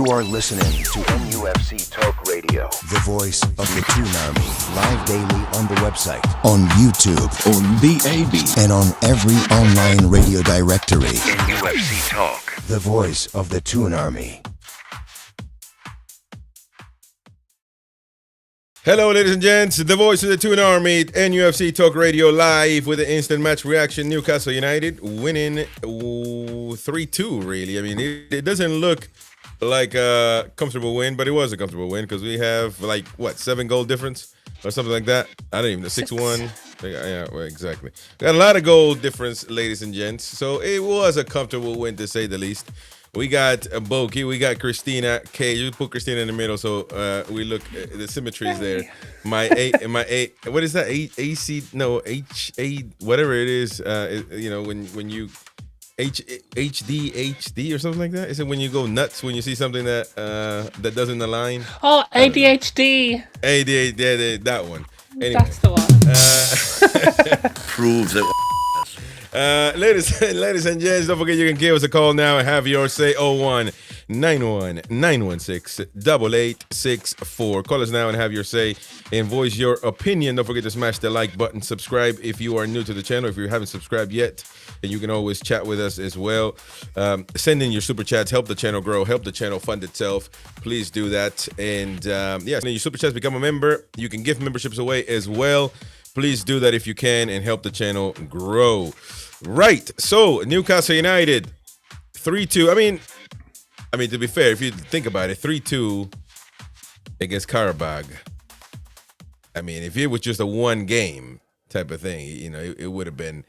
You are listening to NUFC Talk Radio, the voice of the Toon Army, live daily on the website, on YouTube, on DAB, and on every online radio directory. NUFC Talk, the voice of the Toon Army. Hello, ladies and gents. The voice of the Toon Army, NUFC Talk Radio live with the instant match reaction. Newcastle United winning 3-2, really. I mean, it doesn't look like a comfortable win, but it was a comfortable win because we have, 7-goal difference or something like that. I don't even know, 6-1. Yeah, well, exactly. Got a lot of goal difference, ladies and gents. So it was a comfortable win, to say the least. We got Boki, we got Christina K. You put Christina in the middle, so we look. The symmetry is there. My A. What is that? Whatever it is. When you HD or something like that. Is it when you go nuts when you see something that doesn't align? Oh, ADHD. ADHD, that one. Anyway, that's the one. Proves it. Ladies and gents, don't forget you can give us a call now and have your say. 01-916-8864. Call us now and have your say and voice your opinion. Don't forget to smash the like button. Subscribe if you are new to the channel. If you haven't subscribed yet, and you can always chat with us as well. Send in your super chats. Help the channel grow. Help the channel fund itself. Please do that. And send in your super chats. Become a member. You can give memberships away as well. Please do that if you can and help the channel grow. Right. So Newcastle United 3-2. I mean, to be fair, if you think about it, 3-2 against Qarabag. I mean, if it was just a one game type of thing, it would have been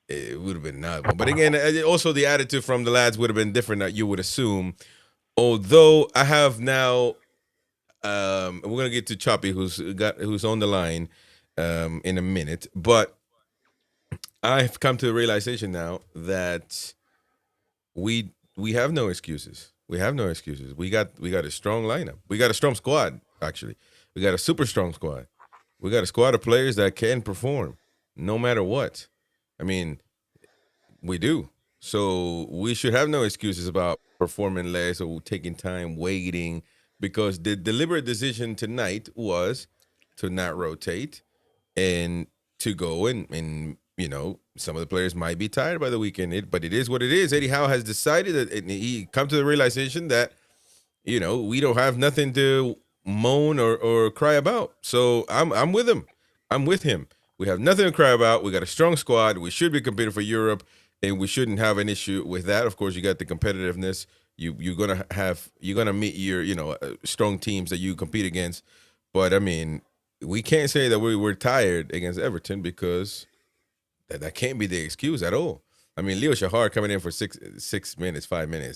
another one. But again, also the attitude from the lads would have been different that you would assume. Although I have now we're gonna get to Choppy who's on the line in a minute, but I've come to the realization now that we have no excuses. We have no excuses. We got a strong lineup. We got a strong squad, actually. We got a super strong squad. We got a squad of players that can perform no matter what. I mean, we do. So we should have no excuses about performing less or taking time, waiting, because the deliberate decision tonight was to not rotate and to go and some of the players might be tired by the weekend, but it is what it is. Eddie Howe has decided that he come to the realization that, we don't have nothing to moan or cry about. So I'm with him. I'm with him. We have nothing to cry about. We got a strong squad. We should be competing for Europe, and we shouldn't have an issue with that. Of course, you got the competitiveness. You're gonna meet your strong teams that you compete against. But I mean, we can't say that we were tired against Everton because that can't be the excuse at all. I mean, Leo Shahar coming in for 5 minutes.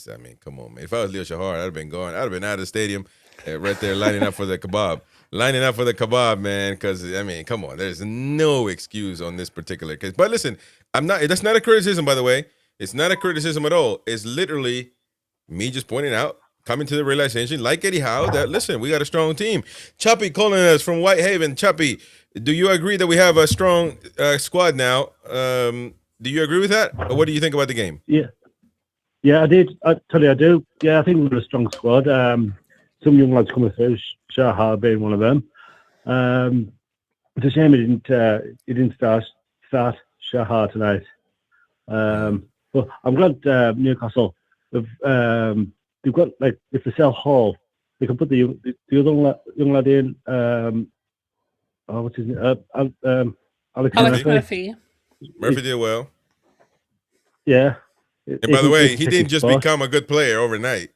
I mean, come on, man. If I was Leo Shahar, I'd have been gone. I'd have been out of the stadium right there lining up for the kebab. Lining up for the kebab, man, because, I mean, come on. There's no excuse on this particular case. But listen, that's not a criticism, by the way. It's not a criticism at all. It's literally me just pointing out, coming to the realization, like Eddie Howe, that, listen, we got a strong team. Choppy calling us from Whitehaven. Choppy, do you agree that we have a strong squad now? Do you agree with that? Or what do you think about the game? Yeah, I did. I do. Yeah, I think we've got a strong squad. Some young lads coming through, Shahar being one of them. It's a shame he didn't start Shahar tonight. But I'm glad Newcastle they've got, like, if they sell Hall, they can put the other young lad in. What's his name? Alex Murphy. Murphy did well. Yeah. And by the way, he didn't just become a good player overnight.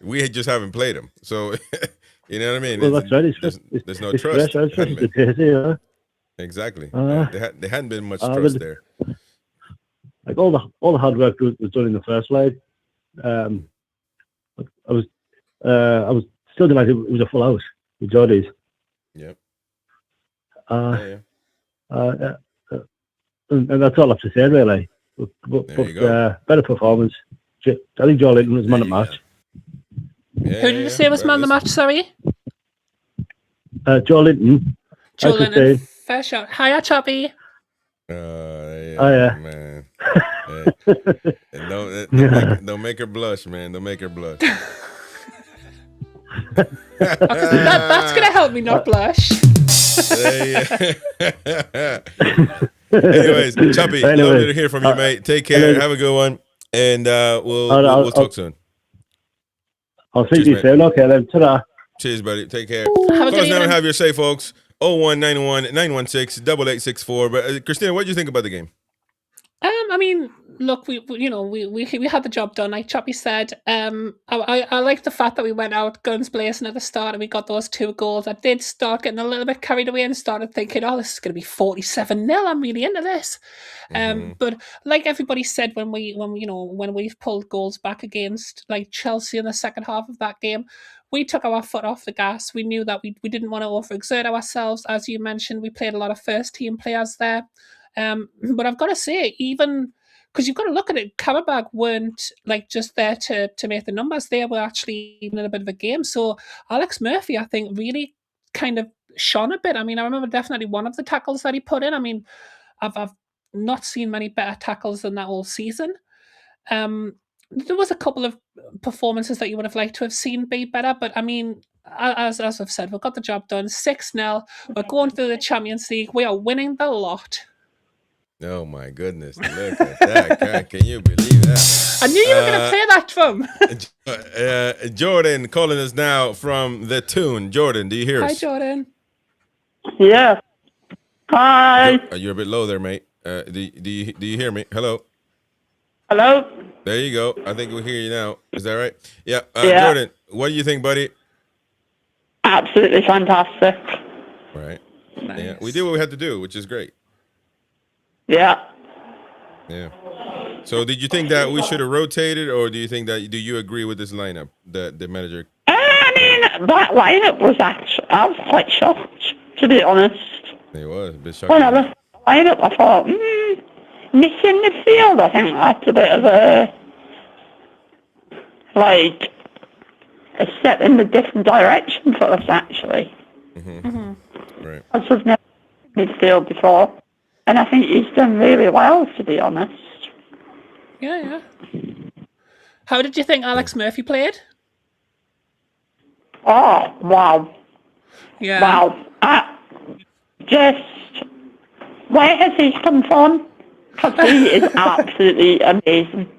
We just haven't played him. So, you know what I mean? Well, that's right. There's no trust. Exactly. There hadn't been much trust there. Like all the hard work was done in the first leg. I was still delighted it was a full house with Geordies. Yep. And that's all I have to say, really. But better performance. I think Joe Linton was man of the match. Yeah, who did you say was man of the match, sorry? Joe Linton. Joe Linton, fair shot. Hiya, Choppy. Man. Don't make her blush, man. Don't make her blush. That's going to help me not blush. Anyways, Choppy, lovely to hear from you, mate. Take care. Have a good one, and we'll talk soon. I'll see you soon. Okay, then. Ta-da. Cheers, buddy. Take care. Call us now and have your say, folks. 0191 916 8864. But Christina, what did you think about the game? I mean, look, we had the job done. Like Choppy said, I like the fact that we went out guns blazing at the start and we got those 2 goals. I did start getting a little bit carried away and started thinking, oh, this is going to be 47-0. I'm really into this. But like everybody said, when we've pulled goals back against like Chelsea in the second half of that game, we took our foot off the gas. We knew that we didn't want to overexert ourselves. As you mentioned, we played a lot of first team players there. But I've got to say, even because you've got to look at it, Qarabag weren't like just there to make the numbers. They were actually even in a bit of a game. So Alex Murphy, I think, really kind of shone a bit. I mean, I remember definitely one of the tackles that he put in. I mean, I've not seen many better tackles than that all season. There was a couple of performances that you would have liked to have seen be better, but I mean, as I've said, we've got the job done. 6-0. We're going through the Champions League. We are winning the lot. Oh my goodness! Look at that! Can you believe that? I knew you were going to play that from. Jordan calling us now from the Toon. Jordan, do you hear us? Hi, Jordan. Yeah. Hi. You're a bit low there, mate. Do you hear me? Hello. Hello. There you go. I think we hear you now. Is that right? Yeah. Yeah. Jordan, what do you think, buddy? Absolutely fantastic. Right. Nice. Yeah. We did what we had to do, which is great. Yeah. Yeah. So did you think that we should have rotated, or do you agree with this lineup that the manager? I mean, that lineup was I was quite shocked, to be honest. It was a bit shocking. When I looked at the lineup, I thought, missing midfield. I think that's a bit of a step in a different direction for us, actually. Right. I was never midfield before. And I think he's done really well, to be honest. Yeah. How did you think Alex Murphy played? Oh, wow. Yeah. Wow. Where has he come from? Because he is absolutely amazing.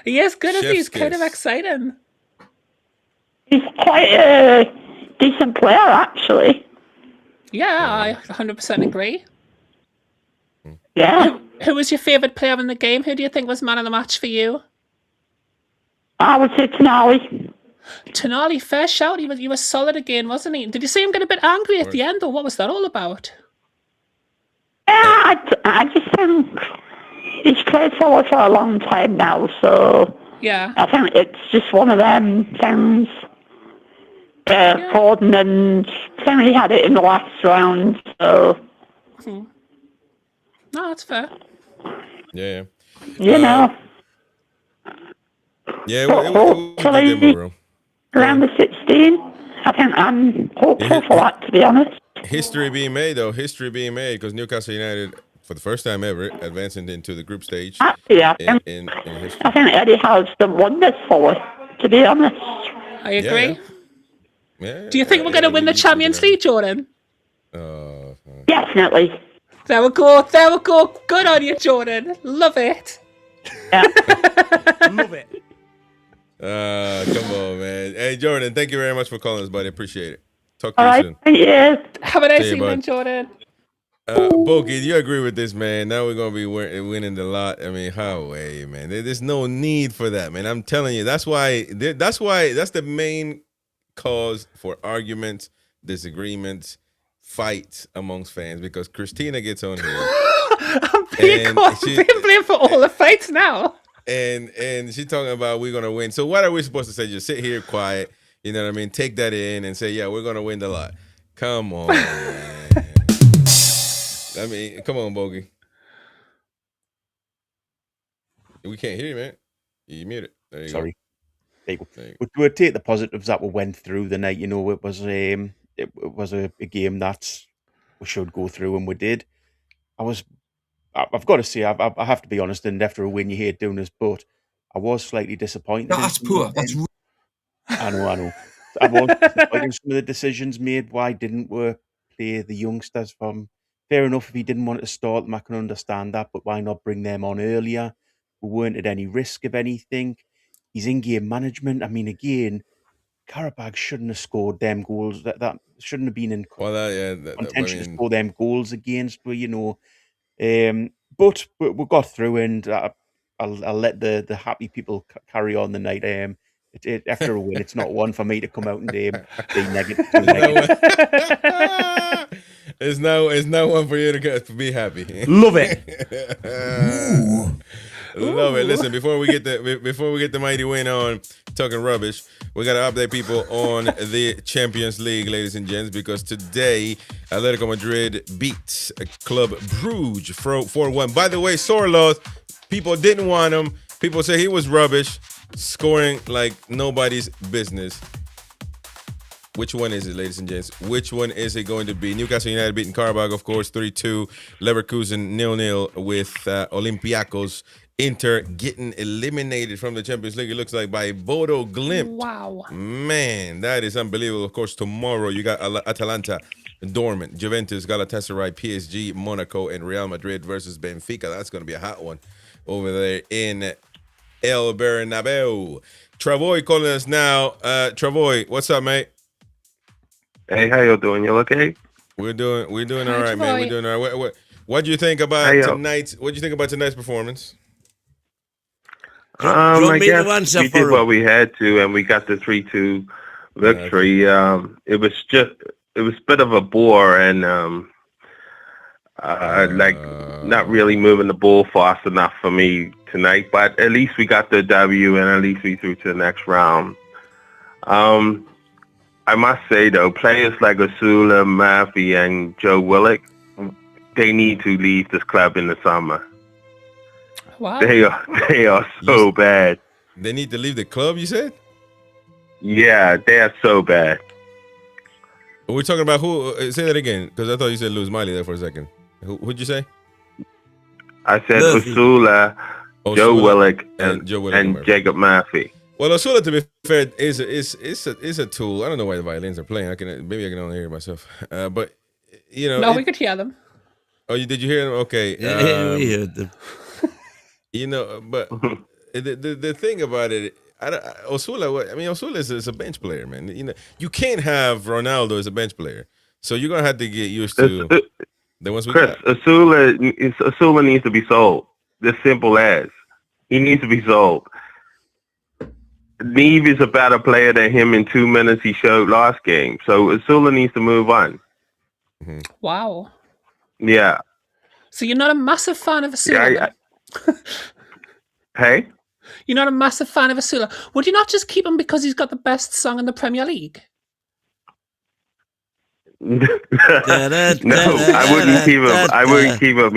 He is good. He's kiss. kind of exciting. He's quite a decent player, actually. Yeah, I 100% agree. Yeah. Who was your favourite player in the game? Who do you think was man of the match for you? I would say Toon Army. Tonali, fair shout. He was solid again, wasn't he? Did you see him get a bit angry at the end, or what was that all about? Yeah, I just think he's played for us for a long time now, so yeah, I think it's just one of them things. Gordon and he had it in the last round, so. No, that's fair. Yeah. You know. Yeah, hopefully around the 16. I think I'm hopeful for that, to be honest. History being made, though. History being made, because Newcastle United, for the first time ever, advancing into the group stage. Yeah, in history. I think Eddie Howe's done wonders for us, to be honest. I agree. Yeah. Do you think we're going to win the Champions League, Jordan? Definitely. There we go. Good on you, Jordan. Love it. Yeah. Love it. Come on, man. Hey, Jordan, thank you very much for calling us, buddy. Appreciate it. Talk to you soon. Yeah. Have a nice See you, evening, bud. Jordan. Bogey, do you agree with this, man? Now we're going to be winning the lot. I mean, how way, man? There's no need for that, man. I'm telling you. That's the main cause for arguments, disagreements, fights amongst fans, because Christina gets on here. I'm being blamed for all the fights now. And she's talking about we're gonna win. So what are we supposed to say? Just sit here quiet, you know what I mean? Take that in and say, yeah, we're gonna win the lot. Come on, man. I mean, come on, Bogey. We can't hear you, man. You muted. There you Sorry. go. We'll take the positives that we went through the night. You know, it was a game that we should go through, and we did. I've got to say, I have to be honest, and after a win, you hate doing this, but I was slightly disappointed. That's poor. That's I know. disappointed some of the decisions made. Why didn't we play the youngsters from? Fair enough, if he didn't want to start them, I can understand that, but why not bring them on earlier? We weren't at any risk of anything. His in-game management, I mean, again, Qarabag shouldn't have scored them goals. That shouldn't have been in contention to score them goals against, but we got through, and I'll let the happy people carry on the night. After a win, it's not one for me to come out and be negative. It's no one for you to be happy. Love it. Love it. Listen, before we get the mighty win on talking rubbish, we got to update people on the Champions League, ladies and gents, because today Atletico Madrid beats Club Brugge 4-1. By the way, sore loss. People didn't want him. People say he was rubbish, scoring like nobody's business. Which one is it, ladies and gents? Which one is it going to be? Newcastle United beating Qarabag, of course, 3-2. Leverkusen 0-0 with Olympiacos. Inter getting eliminated from the Champions League, it looks like, by Bodo Glimt. Wow. Man, that is unbelievable. Of course, tomorrow you got Atalanta, Dortmund, Juventus, Galatasaray, PSG, Monaco, and Real Madrid versus Benfica. That's going to be a hot one over there in El Bernabeu. Travoy calling us now. Travoy, what's up, mate? Hey, how you doing? You okay? We're doing all right, man. We're doing all right. What do you think about tonight's performance? I guess we did what we had to, and we got the 3-2 victory. It was a bit of a bore, and not really moving the ball fast enough for me tonight. But at least we got the W, and at least we through to the next round. I must say though, players like Osula, Murphy, and Joe Willock, they need to leave this club in the summer. Wow. They are so bad. They need to leave the club, you said? Yeah, they are so bad. We're talking about who? Say that again, because I thought you said Luz Miley there for a second. Who'd you say? I said Osula, Joe Willock, and Jacob Murphy. Well, Osula, to be fair, is a tool. I don't know why the violins are playing. Maybe I can only hear myself. But you know, we could hear them. Oh, did you hear them? Okay. Yeah, we heard them. You know, but the thing about it, Osula is a bench player, man. You know, you can't have Ronaldo as a bench player, so you're gonna have to get used to the ones we got. Osula needs to be sold. As simple as he needs to be sold. Neve is a better player than him in 2 minutes he showed last game, so Osula needs to move on. Mm-hmm. Wow. Yeah. So you're not a massive fan of Osula? Hey? You're not a massive fan of Osula. Would you not just keep him because he's got the best song in the Premier League? No, I wouldn't keep him. I wouldn't keep him.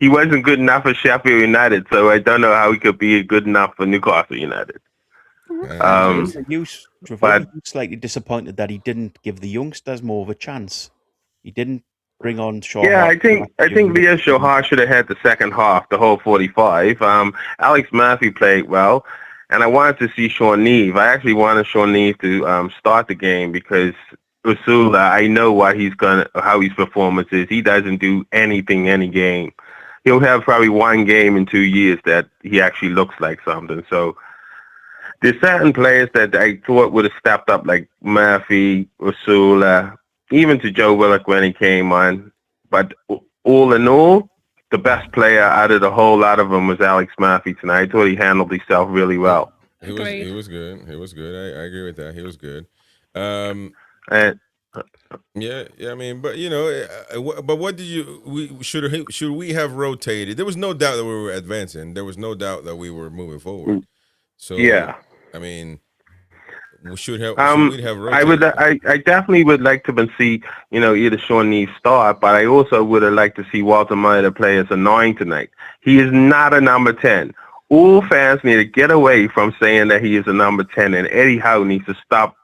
He wasn't good enough for Sheffield United, so I don't know how he could be good enough for Newcastle United. But slightly disappointed that he didn't give the youngsters more of a chance. He didn't bring on Shaw. Yeah, I think Leo Shahar should have had the second half, the whole 45. Alex Murphy played well, and I wanted to see Sean Neve. I actually wanted Sean Neve to start the game because Osula, I know how his performance is. He doesn't do anything any game. He'll have probably one game in 2 years that he actually looks like something. So there's certain players that I thought would have stepped up, like Murphy, Osula, even to Joe Willock when he came on. But all in all, the best player out of the whole lot of them was Alex Murphy tonight. I thought he handled himself really well. He was good. He was good. I agree with that. He was good. I mean, but you know, but what did should we have rotated? There was no doubt that we were advancing. There was no doubt that we were moving forward. So yeah, I mean, we should have rotated. I definitely would like to see, you know, either Sean Neve start, but I also would have liked to see Walter Maida play as a 9 tonight. He is not a number 10. All fans need to get away from saying that he is a number 10, and Eddie Howe needs to stop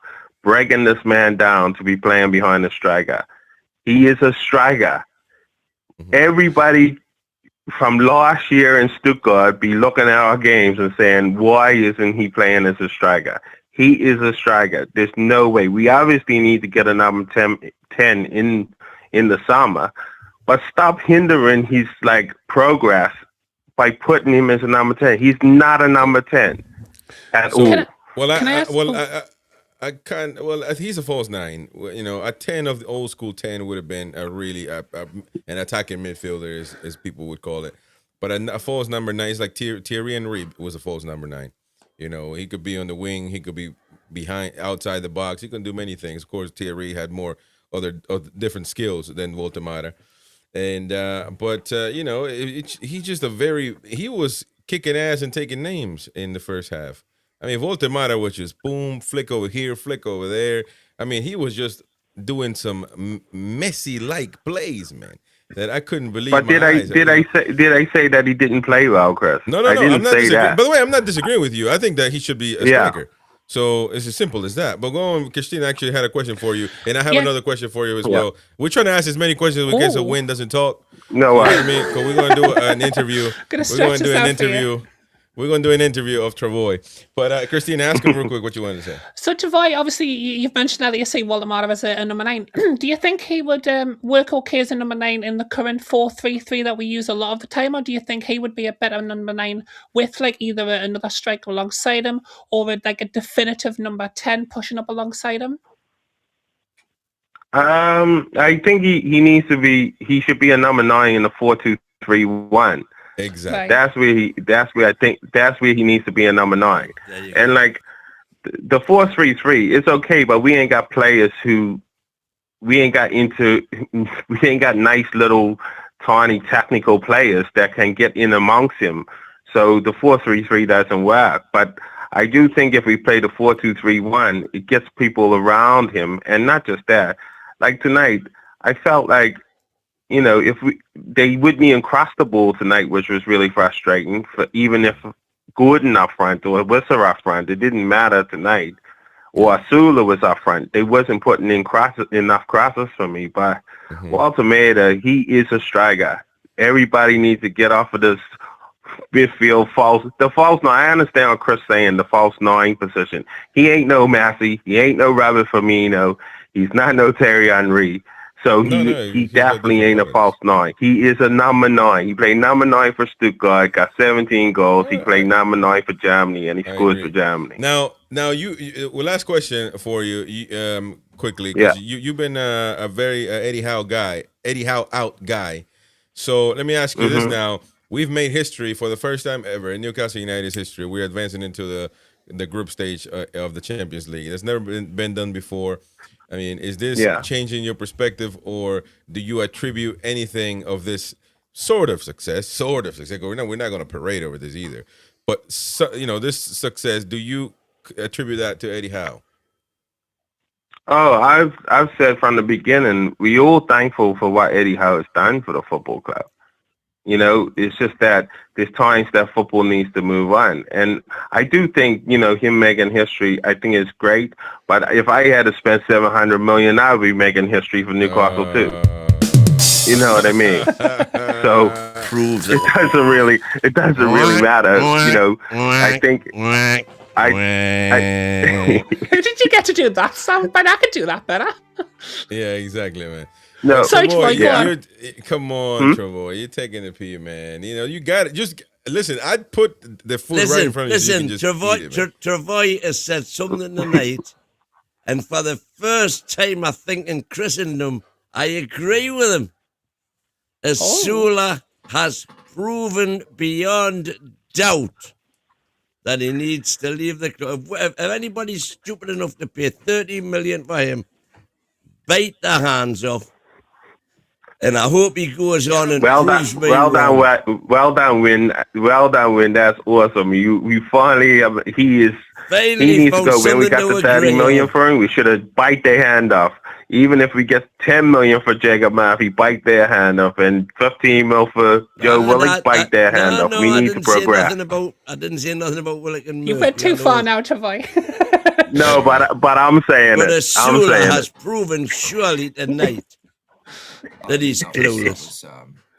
breaking this man down to be playing behind the striker. He is a striker. Mm-hmm. Everybody from last year in Stuttgart be looking at our games and saying, why isn't he playing as a striker? He is a striker. There's no way. We obviously need to get a number 10 in the summer, but stop hindering his progress by putting him as a number 10. He's not a number 10 at all. He's a false 9. A 10 of the old school 10 would have been a really an attacking midfielder, as people would call it. But a false number 9 is like Thierry Henry was a false number 9. He could be on the wing. He could be outside the box. He can do many things. Of course, Thierry had more other different skills than Voltemata. And he's just he was kicking ass and taking names in the first half. I mean, Voltemata was just boom, flick over here, flick over there. I mean, he was just doing some Messi-like plays, man, that I couldn't believe. But did I say that he didn't play well, Chris? No, I'm not disagreeing. By the way, I'm not disagreeing with you. I think that he should be a striker. So it's as simple as that. But go on, Christina actually had a question for you, and I have another question for you as well. We're trying to ask as many questions as we can so Win doesn't talk. No, I mean, because we're going to do an interview. We're going to do an interview of Travoy. But Christina, ask him real quick what you wanted to say. So Travoy, obviously, you've mentioned earlier, say Waldemar as a number 9. Do you think he would work okay as a number 9 in the current 4-3-3 that we use a lot of the time? Or do you think he would be a better number 9 with either another striker alongside him or a definitive number 10 pushing up alongside him? I think he should be a number 9 in the 4-2-3-1. Exactly. That's where he needs to be a number 9. And the 4-3-3, it's okay, but we ain't got players we ain't got nice little tiny technical players that can get in amongst him. So the 4-3-3 doesn't work. But I do think if we play the 4-2-3-1, it gets people around him, and not just that. Like tonight, I felt like, if they wouldn't even cross the ball tonight, which was really frustrating. Even if Gordon up front or Wisser up front, it didn't matter tonight. Or Asula was up front. They wasn't putting in enough crosses for me. But Walter Maeda, he is a striker. Everybody needs to get off of this midfield false 9. I understand what Chris saying, the false 9 position. He ain't no Messi. He ain't no Robert Firmino. He's not no Thierry Henry. So he definitely ain't a false 9. He is a number 9. He played number 9 for Stuttgart, got 17 goals. He played number 9 for Germany, and he scored for Germany. Now, last question for you, quickly. Yeah. You've been a very Eddie Howe out guy. So let me ask you this now. We've made history for the first time ever in Newcastle United's history. We're advancing into the group stage of the Champions League. It's never been done before. I mean, is this changing your perspective, or do you attribute anything of this sort of success? We're not going to parade over this either. But, this success, do you attribute that to Eddie Howe? Oh, I've said from the beginning, we all thankful for what Eddie Howe has done for the football club. It's just that there's times that football needs to move on. And I do think, him making history, I think is great. But if I had to spend $700 million, I would be making history for Newcastle too. You know what I mean? So proves it doesn't really matter. I think Who did you get to do that sound? But I could do that better. Yeah, exactly, man. No, sorry, come on, Travoy. You're taking the pee, man. You got it. Just listen. I'd put the food right in front of you. Listen, Travoy has said something tonight, and for the first time, I think in Christendom, I agree with him. Asula has proven beyond doubt that he needs to leave the club. If anybody's stupid enough to pay $30 million for him, bite their hands off. And I hope he goes on and proves me wrong. Well done, Win. That's awesome. You finally, he needs to go. When we got the $30 million for him, we should have bite their hand off. Even if we get $10 million for Jacob Murphy, bite their hand off, and $15 million for Joe Willock, bite their hand off. We need to progress. I didn't say nothing about Willock and Murphy. You went too far now, Travoy. No, but I'm saying but it. Asula has proven surely tonight that he's clueless.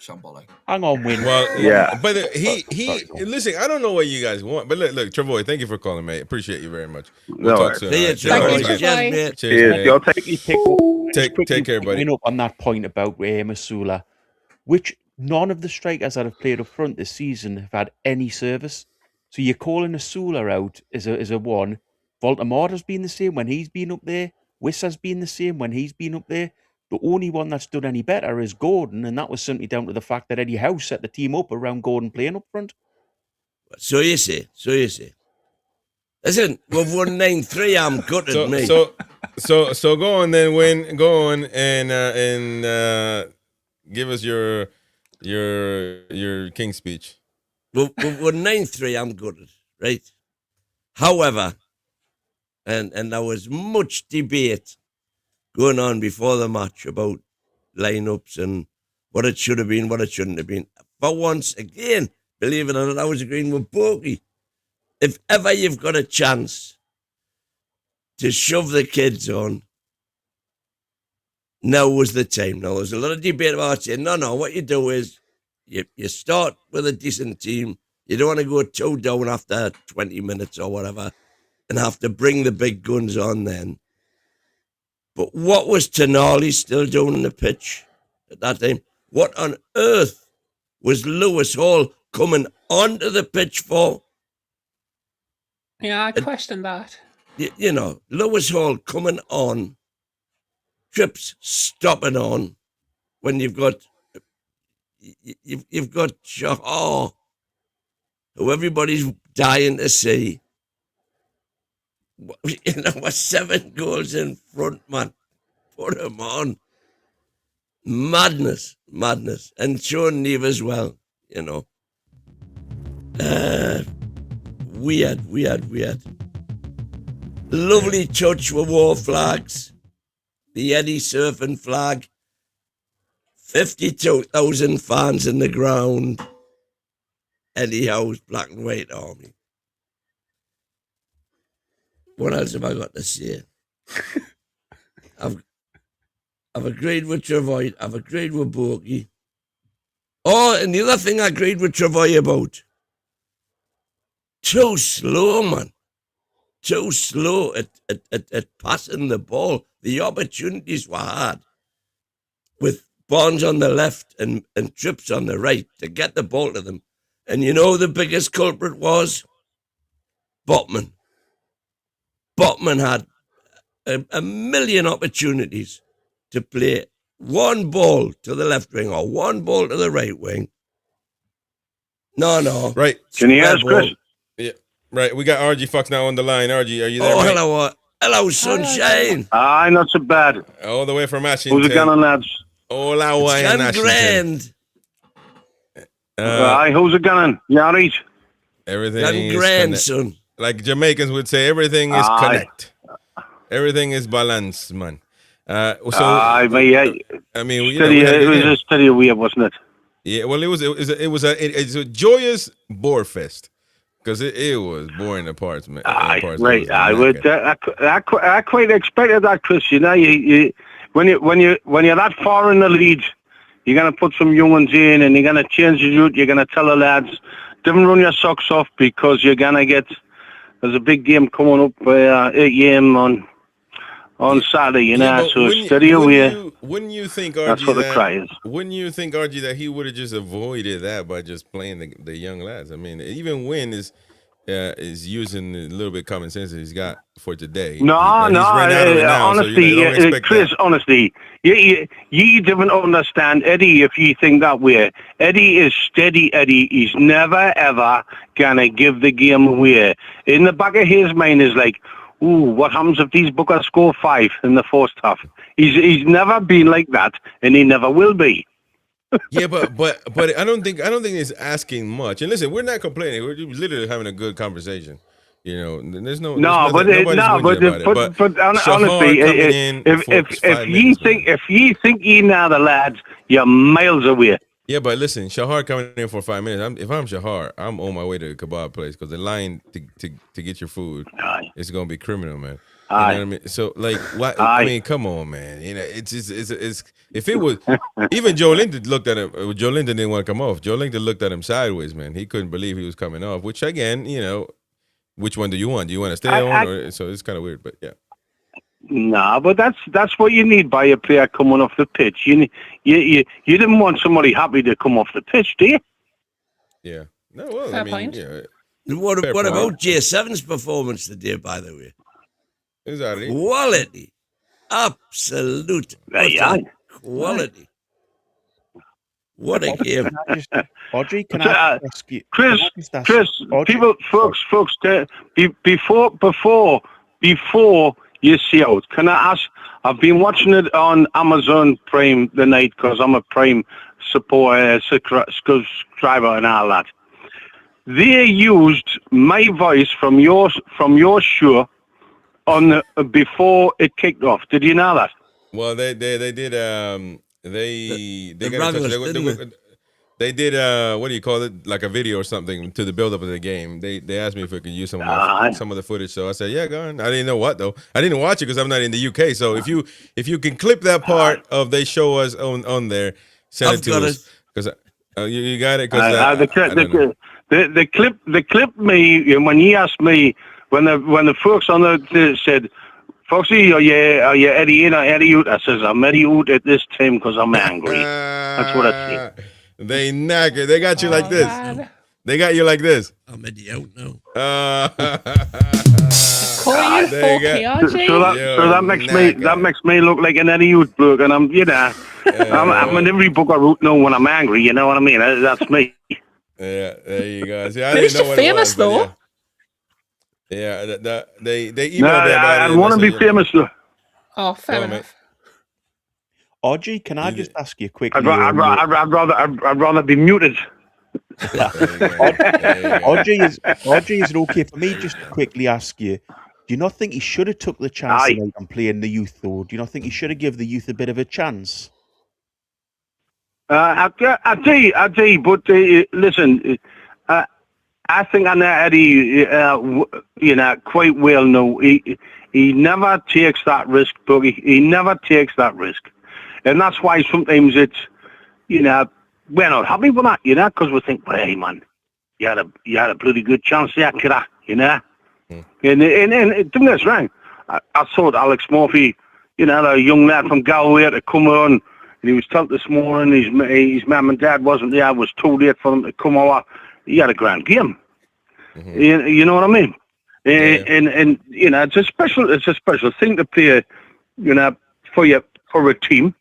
shambolic. Hang on, Win. Well, Yeah. but listen, I don't know what you guys want, but look, Travoy, thank you for calling, mate. Appreciate you very much. We'll No talk worries. soon. See all you, right? Travoy. Thank you, Cheers, Travoy. mate. Cheers, You'll mate. Take care, buddy. Following up on that point about Masula, which none of the strikers that have played up front this season have had any service. So you're calling Masula out as a one. Voltemada's been the same when he's been up there. Wissa's been the same when he's been up there. The only one that's done any better is Gordon, and that was simply down to the fact that Eddie Howe set the team up around Gordon playing up front. So you say. Listen, we've won 9-3. I'm gutted, mate. So go on then, Win. Go on and give us your king speech. We've won 9-3. I'm gutted, right? However, and there was much debate going on before the match about lineups and what it should have been, what it shouldn't have been. For once again, believe it or not, I was agreeing with Borky. If ever you've got a chance to shove the kids on, now was the time. Now, there's a lot of debate about saying, no, what you do is you start with a decent team. You don't want to go 2 down after 20 minutes or whatever and have to bring the big guns on then. But what was Tonali still doing on the pitch at that time? What on earth was Lewis Hall coming onto the pitch for? Yeah, I questioned that. You know, Lewis Hall coming on, trips stopping on, when you've got Shahar, who everybody's dying to see. You know, we're 7 goals in front, man. Put him on. Madness. And Sean Neve as well, you know. Weird. Lovely touch with war flags. The Eddie surfing flag. 52,000 fans in the ground. Eddie Howe's black and white army. What else have I got to say? I've agreed with Travoy. I've agreed with Borky. Oh, and the other thing I agreed with Travoy about. Too slow, man. Too slow at passing the ball. The opportunities were hard. With Barnes on the left and Trips on the right to get the ball to them. And you know the biggest culprit was? Botman. Botman had a million opportunities to play one ball to the left wing or one ball to the right wing. No. Right. Can you ask Chris? Yeah. Right. We got RG Fox now on the line. RG, are you there? Oh, mate? hello, sunshine. Aye, not so bad. All the way from Ashington. Who's it going on, lads? All our way in Ashington. Grand. Aye, who's it going? You all right? Everything is Grand, son. like Jamaicans would say, everything is connect. Everything is balance, man. Aye, but yeah. I mean, it was a steady wave, wasn't it? Yeah, well, it was a joyous Borefest because it was boring apart, man. Aye, right. I quite expected that, Chris. You know, when you're that far in the lead, you're gonna put some young ones in, and you're gonna change the route. You're gonna tell the lads, don't run your socks off because you're gonna get. There's a big game coming up, 8 a.m. on Saturday, you know, so steady away. Wouldn't you think, RG, that's what the cry is? Wouldn't you think, RG, that he would have just avoided that by just playing the young lads? I mean, even Wynn is using a little bit of common sense that he's got for today. Honestly, Chris, honestly, you don't understand Eddie if you think that way. Eddie is steady Eddie. He's never, ever going to give the game away. In the back of his mind is like, ooh, what happens if these Bookers score 5 in the first half? He's never been like that, and he never will be. Yeah, but I don't think it's asking much. And listen, we're not complaining. We're just literally having a good conversation. You know, there's no. But honestly, if you think you know the lads, you're miles away. Yeah, but listen, Shahar coming in for 5 minutes. If I'm Shahar, I'm on my way to the kebab place because the line to get your food is going to be criminal, man. You know what I mean? So like, what? I mean, come on, man. You know, it's if it was even Joe Linton looked at him. Joe Linton didn't want to come off. Joe Linton looked at him sideways, man. He couldn't believe he was coming off. Which again, you know, which one do you want? Do you want to stay on? Or, so it's kind of weird, but yeah. Nah, but that's what you need by a player coming off the pitch. You didn't want somebody happy to come off the pitch, do you? Yeah. No, well, Fair I mean, point. yeah. What about J7's performance today, by the way? Exactly. Quality. Absolute quality. What a game. Audrey, can I ask you? Chris, folks, before you see out, can I ask? I've been watching it on Amazon Prime the night because I'm a Prime subscriber and all that. They used my voice from your show on before it kicked off. Did you know that? Well, they did. They did what do you call it? Like a video or something to the build up of the game. They asked me if I could use some of the footage. So I said, yeah, go on. I didn't know what though. I didn't watch it because I'm not in the UK. So if you can clip that part of they show us on there, send it to us because you got it. Because the clip me when he asked me when the folks on the said, Foxy, are you Eddie in or Eddie out? I says, I'm Eddie out at this time because I'm angry. That's what I said. They knackered. They got you like this. God. They got you like this. I'm Eddie out now. So that makes me look like an Eddie out bloke, and I'm I'm in every book I wrote now when I'm angry. You know what I mean? That's me. Yeah, there you go. See, I at least you're famous though. Yeah, they emailed me about it. I want to be famous though. Oh, fair enough. Audrey, can I just ask you quickly? I'd rather be muted. Audrey, is it okay for me just to quickly ask you? Do you not think he should have took the chance tonight on playing the youth, though? Do you not think he should have given the youth a bit of a chance? I do, but listen, I think I know Eddie, quite well now. He never takes that risk, Boogie. He never takes that risk. And that's why sometimes it's, we're not happy with that, because we think, well, hey, man, you had a bloody good chance there, kidder, And don't get us wrong. I thought Alex Murphy, the young lad from Galway to come on, and he was told this morning his mum and dad wasn't there. It was too late for them to come over. He had a grand game. Mm-hmm. You know what I mean? Yeah. And it's a special thing to play, for a team.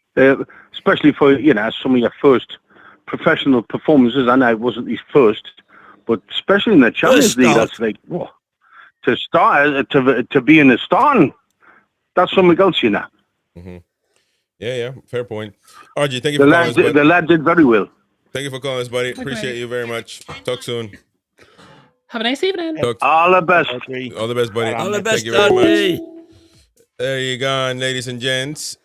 Especially for some of your first professional performances. I know it wasn't his first, but especially in the Champions League, that's like to start to be in the starting. That's something else, Mm-hmm. Yeah, fair point. RG, thank you for calling us, buddy. The lad did very well. Thank you for calling us, buddy. Appreciate you very much. Talk soon. Have a nice evening. All the best. All the best, buddy. All the best, thank you very much. There you go, ladies and gents.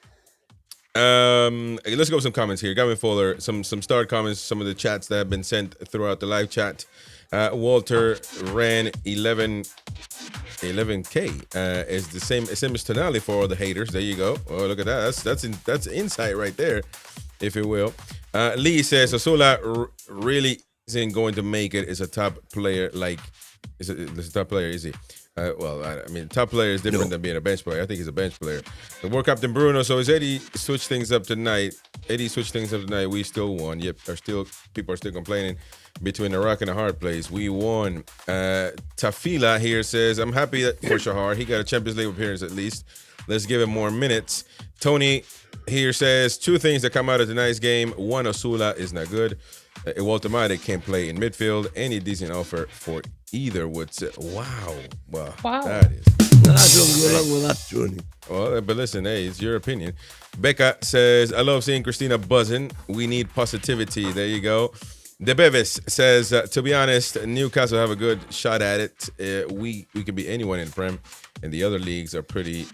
Let's go with some comments here. Gavin Fuller, some start comments, some of the chats that have been sent throughout the live chat. Walter ran 11K is the same as Tonali for all the haters. There you go. Oh, look at that. That's insight right there, if you will. Lee says Osula really isn't going to make it as a top player. Is a top player? Is he? Top player is different than being a bench player. I think he's a bench player. The World Captain Bruno. So is Eddie switched things up tonight? We still won. Yep. People are still complaining between a rock and a hard place. We won. Tafila here says, I'm happy for Shahar. He got a Champions League appearance at least. Let's give him more minutes. Tony here says, two things that come out of tonight's game. One, Osula is not good. Walter Matic can't play in midfield. Any decent offer for either would say, wow. That is. I don't go along with that, Tony. Well, but listen, hey, it's your opinion. Becca says, I love seeing Christina buzzing. We need positivity. There you go. De Bevis says, to be honest, Newcastle have a good shot at it. We could be anyone in Prem, and the other leagues are pretty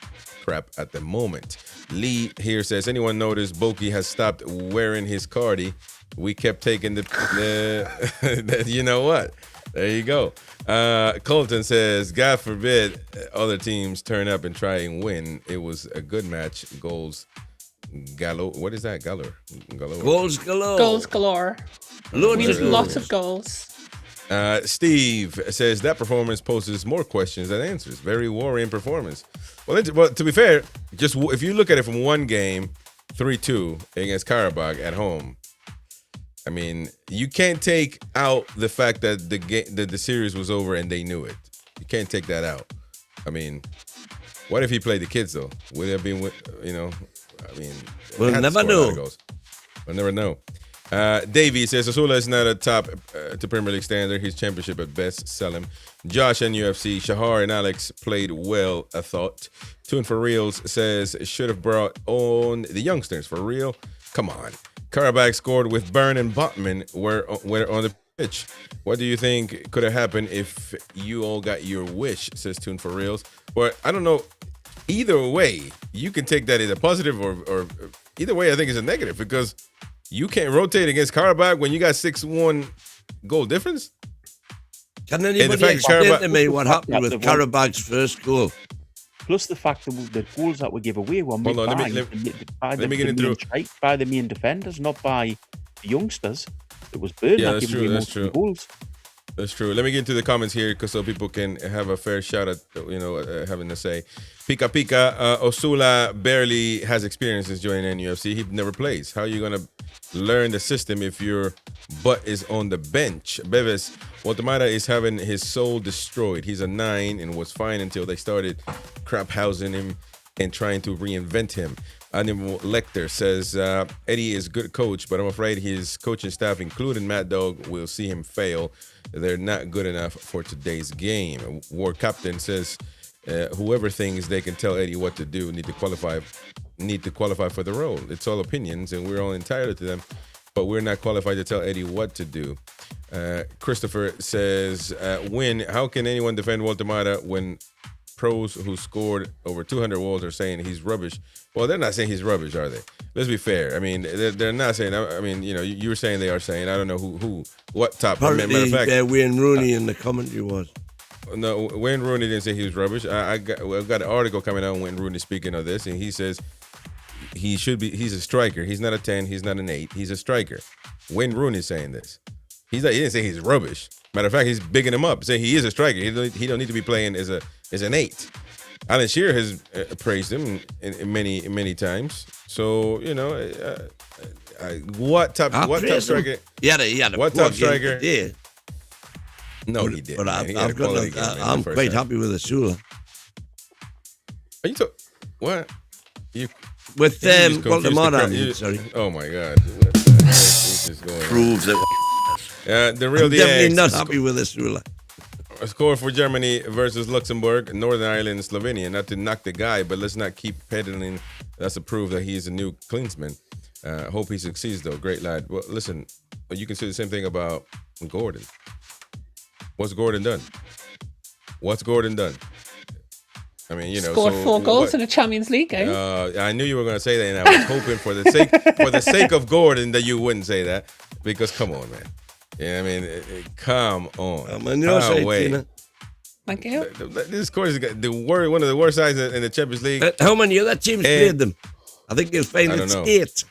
crap at the moment. Lee here says, anyone notice Boki has stopped wearing his cardi? We kept taking the you know what? There you go. Colton says, God forbid other teams turn up and try and win. It was a good match. Goals galore. What is that? Galore. Goals galore. Goals galore. Lots of goals. Steve says that performance poses more questions than answers. Very worrying performance. Well, to be fair, just if you look at it from one game, 3-2 against Qarabag at home, I mean, you can't take out the fact that the series was over and they knew it. You can't take that out. I mean, what if he played the kids though? Would it have been, I mean, we'll never know. We'll never know. Davey says Osula is not a top to Premier League standard. He's championship at best. Sell him. Josh and UFC. Shahar and Alex played well, I thought. Toon for Reals says should have brought on the youngsters for real. Come on. Qarabag scored with Byrne and Botman were on the pitch. What do you think could have happened if you all got your wish, says Toon for Reals. But I don't know. Either way, you can take that as a positive or either way, I think it's a negative because you can't rotate against Qarabag when you got 6-1 goal difference. Can anybody explain to me what happened with Qarabag's first goal? Plus the fact that the goals that were given away were made by the main defenders, not by the youngsters. It was Byrne that gave away most of the goals. That's true. Let me get into the comments here so people can have a fair shot at having to say. Pika Osula barely has experience since joining NUFC. He never plays. How are you gonna learn the system if your butt is on the bench? Bevis, Guatemala is having his soul destroyed. He's a 9 and was fine until they started crap housing him and trying to reinvent him. Animal Lecter says Eddie is a good coach, but I'm afraid his coaching staff, including Mad Dog, will see him fail. They're not good enough for today's game. War Captain says whoever thinks they can tell Eddie what to do need to qualify for the role. It's all opinions, and we're all entitled to them, but we're not qualified to tell Eddie what to do. Christopher says, how can anyone defend Guatemala when pros who scored over 200 goals are saying he's rubbish? Well, they're not saying he's rubbish, are they? Let's be fair. I mean, they're not saying. I mean, you were saying they are saying. I don't know what top. Apparently, matter of fact, Wayne Rooney in the commentary was. No, Wayne Rooney didn't say he was rubbish. I've got an article coming out on Wayne Rooney speaking of this, and he says he should be. He's a striker. He's not a 10. He's not an 8. He's a striker. Wayne Rooney's saying this. He didn't say he's rubbish. Matter of fact, he's bigging him up, saying he is a striker. He don't need to be playing as an 8. Alan Shearer has praised him many times. So what top striker? What top striker? Yeah. No, he did. But I'm quite happy with Osula. Are you what? With them, Guatemala. Sorry. Oh my God. Proves it. The real definitely not happy with Osula. A score for Germany versus Luxembourg, Northern Ireland, and Slovenia. Not to knock the guy, but let's not keep peddling. That's a proof that he's a new Klinsmann. Hope he succeeds, though. Great lad. Well, listen, you can say the same thing about Gordon. What's Gordon done? I mean, scored 4 goals in a Champions League game. I knew you were going to say that, and I was hoping for the sake of Gordon that you wouldn't say that, because come on, man. Yeah, I mean, come on. I'm on your side, Tina. Thank you. This course is one of the worst sides in the Champions League. How many other teams played them? I think it's fine. It's 8.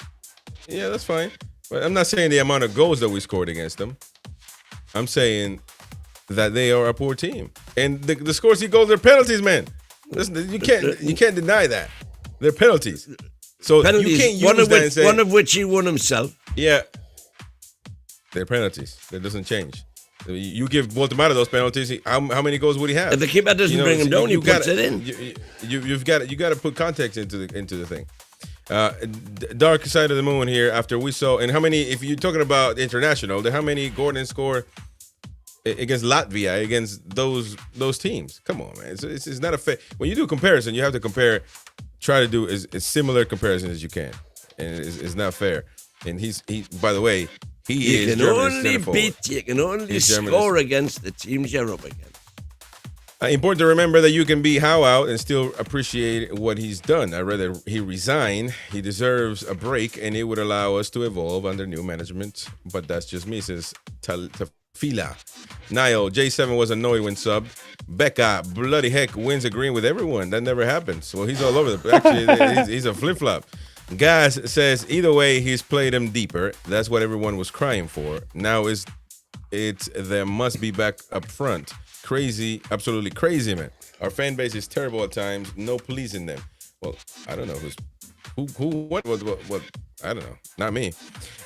Yeah, that's fine. But I'm not saying the amount of goals that we scored against them. I'm saying that they are a poor team, and the scores he goals are penalties, man. Listen, you can't deny that they're penalties. So penalties, you can't use that and say, one of which he won himself. Yeah, they're penalties. That doesn't change. You give Guatemala those penalties. How many goals would he have? If the keeper doesn't bring him down, he puts it in. You got to put context into the thing. Dark side of the moon here. After we saw, and how many? If you're talking about international, how many Gordon scored against Latvia, against those teams? Come on, man. It's not a fair. When you do a comparison, you have to compare. Try to do as similar comparison as you can, and it's not fair. And by the way, you can only score against the teams you're up against. Important to remember that you can be Howe out and still appreciate what he's done. I'd rather he resign. He deserves a break, and it would allow us to evolve under new management. But that's just me, says Fila. Niall, J7 was annoyed when subbed. Becca, bloody heck, wins agreeing with everyone. That never happens. Well, he's all over the actually, he's a flip-flop. Gaz says, either way, he's played him deeper. That's what everyone was crying for. Now it's there must be back up front. Crazy, absolutely crazy, man. Our fan base is terrible at times. No pleasing them. Well, I don't know what, I don't know. Not me.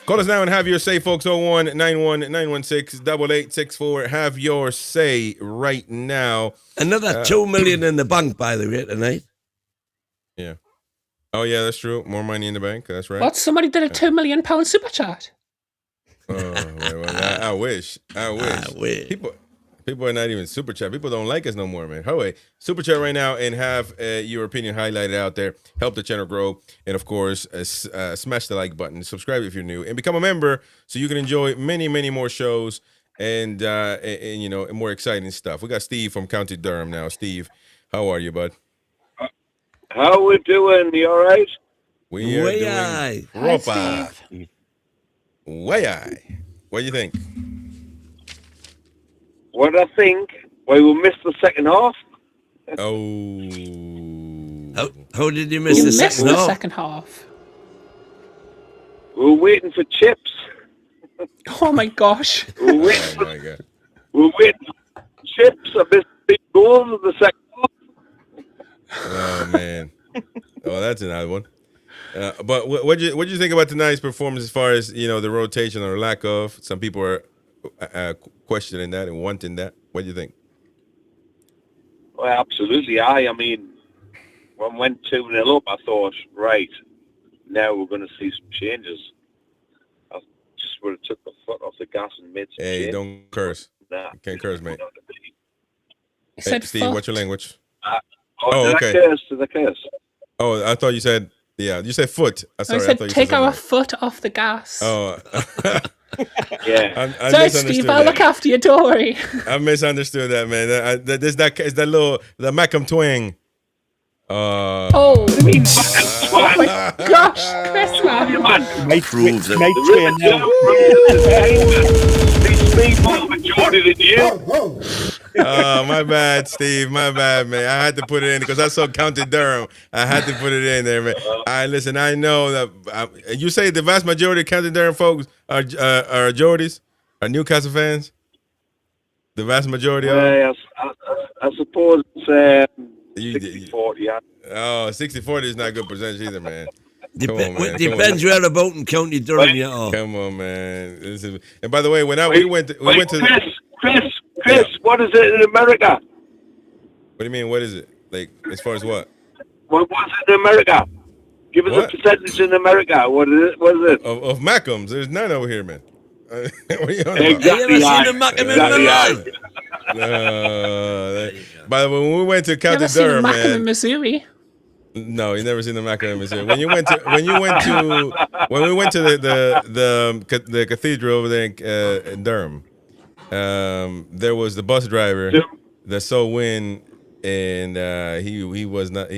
Call us now and have your say, folks. 01-91-916-8864. Have your say right now. Another 2 million in the bank, by the way, tonight. Yeah. Oh, yeah, that's true. More money in the bank. That's right. What? Somebody did a £2 million super chat. Oh, well, I wish. People are not even super chat. People don't like us no more, man. Anyway, super chat right now and have your opinion highlighted out there. Help the channel grow. And of course, smash the like button. Subscribe if you're new and become a member so you can enjoy many, many more shows and you know, more exciting stuff. We got Steve from County Durham now. Steve, how are you, bud? How we doing? You all right? We are doing proper. Way. What do you think? What I think? Well, we missed the second half. Oh. How did you miss the second half? We were waiting for chips. Oh my gosh. We were waiting for chips. I missed big goals in the second half. Oh man. Oh, that's an odd one. But what do you think about tonight's performance as far as, you know, the rotation or lack of? Some people are questioning that and wanting that. What do you think? Well, absolutely. I mean, when we went 2-0 up, I thought, right, now we're going to see some changes. I just would have took the foot off the gas and made some changes. Don't curse. Nah. You can't curse, mate. Hey, Steve, what's your language? Okay. Did I curse? Oh, I thought you said, yeah, you said foot. Sorry, I said take our foot off the gas. Oh. Yeah. I sorry, Steve, I'll look after you, don't worry. I misunderstood that, man. There's that little, the Macam twang. Oh my gosh, Chris, man. My bad, Steve. My bad, man. I had to put it in because I saw County Durham. I had to put it in there, man. Listen, I know that you say the vast majority of County Durham folks are Geordies, are Newcastle fans. The vast majority of them. I suppose it's 60-40. Yeah. Oh, 60-40 is not a good percentage either, man. Depends where about in County Durham you are. Come on, man. And by the way, we went to Chris, what is it in America? What do you mean? What is it? Like, as far as what? What was it in America? Give us a percentage in America. What is it? What is it? Of Macams. There's none over here, man. What are you on about? Have you ever seen a Macam in my life? By the way, when we went to County Durham, man. Macam in Missouri. No, you never seen the Macam in Missouri. When we went to the cathedral over there in Durham, there was the bus driver that saw Win, and he was not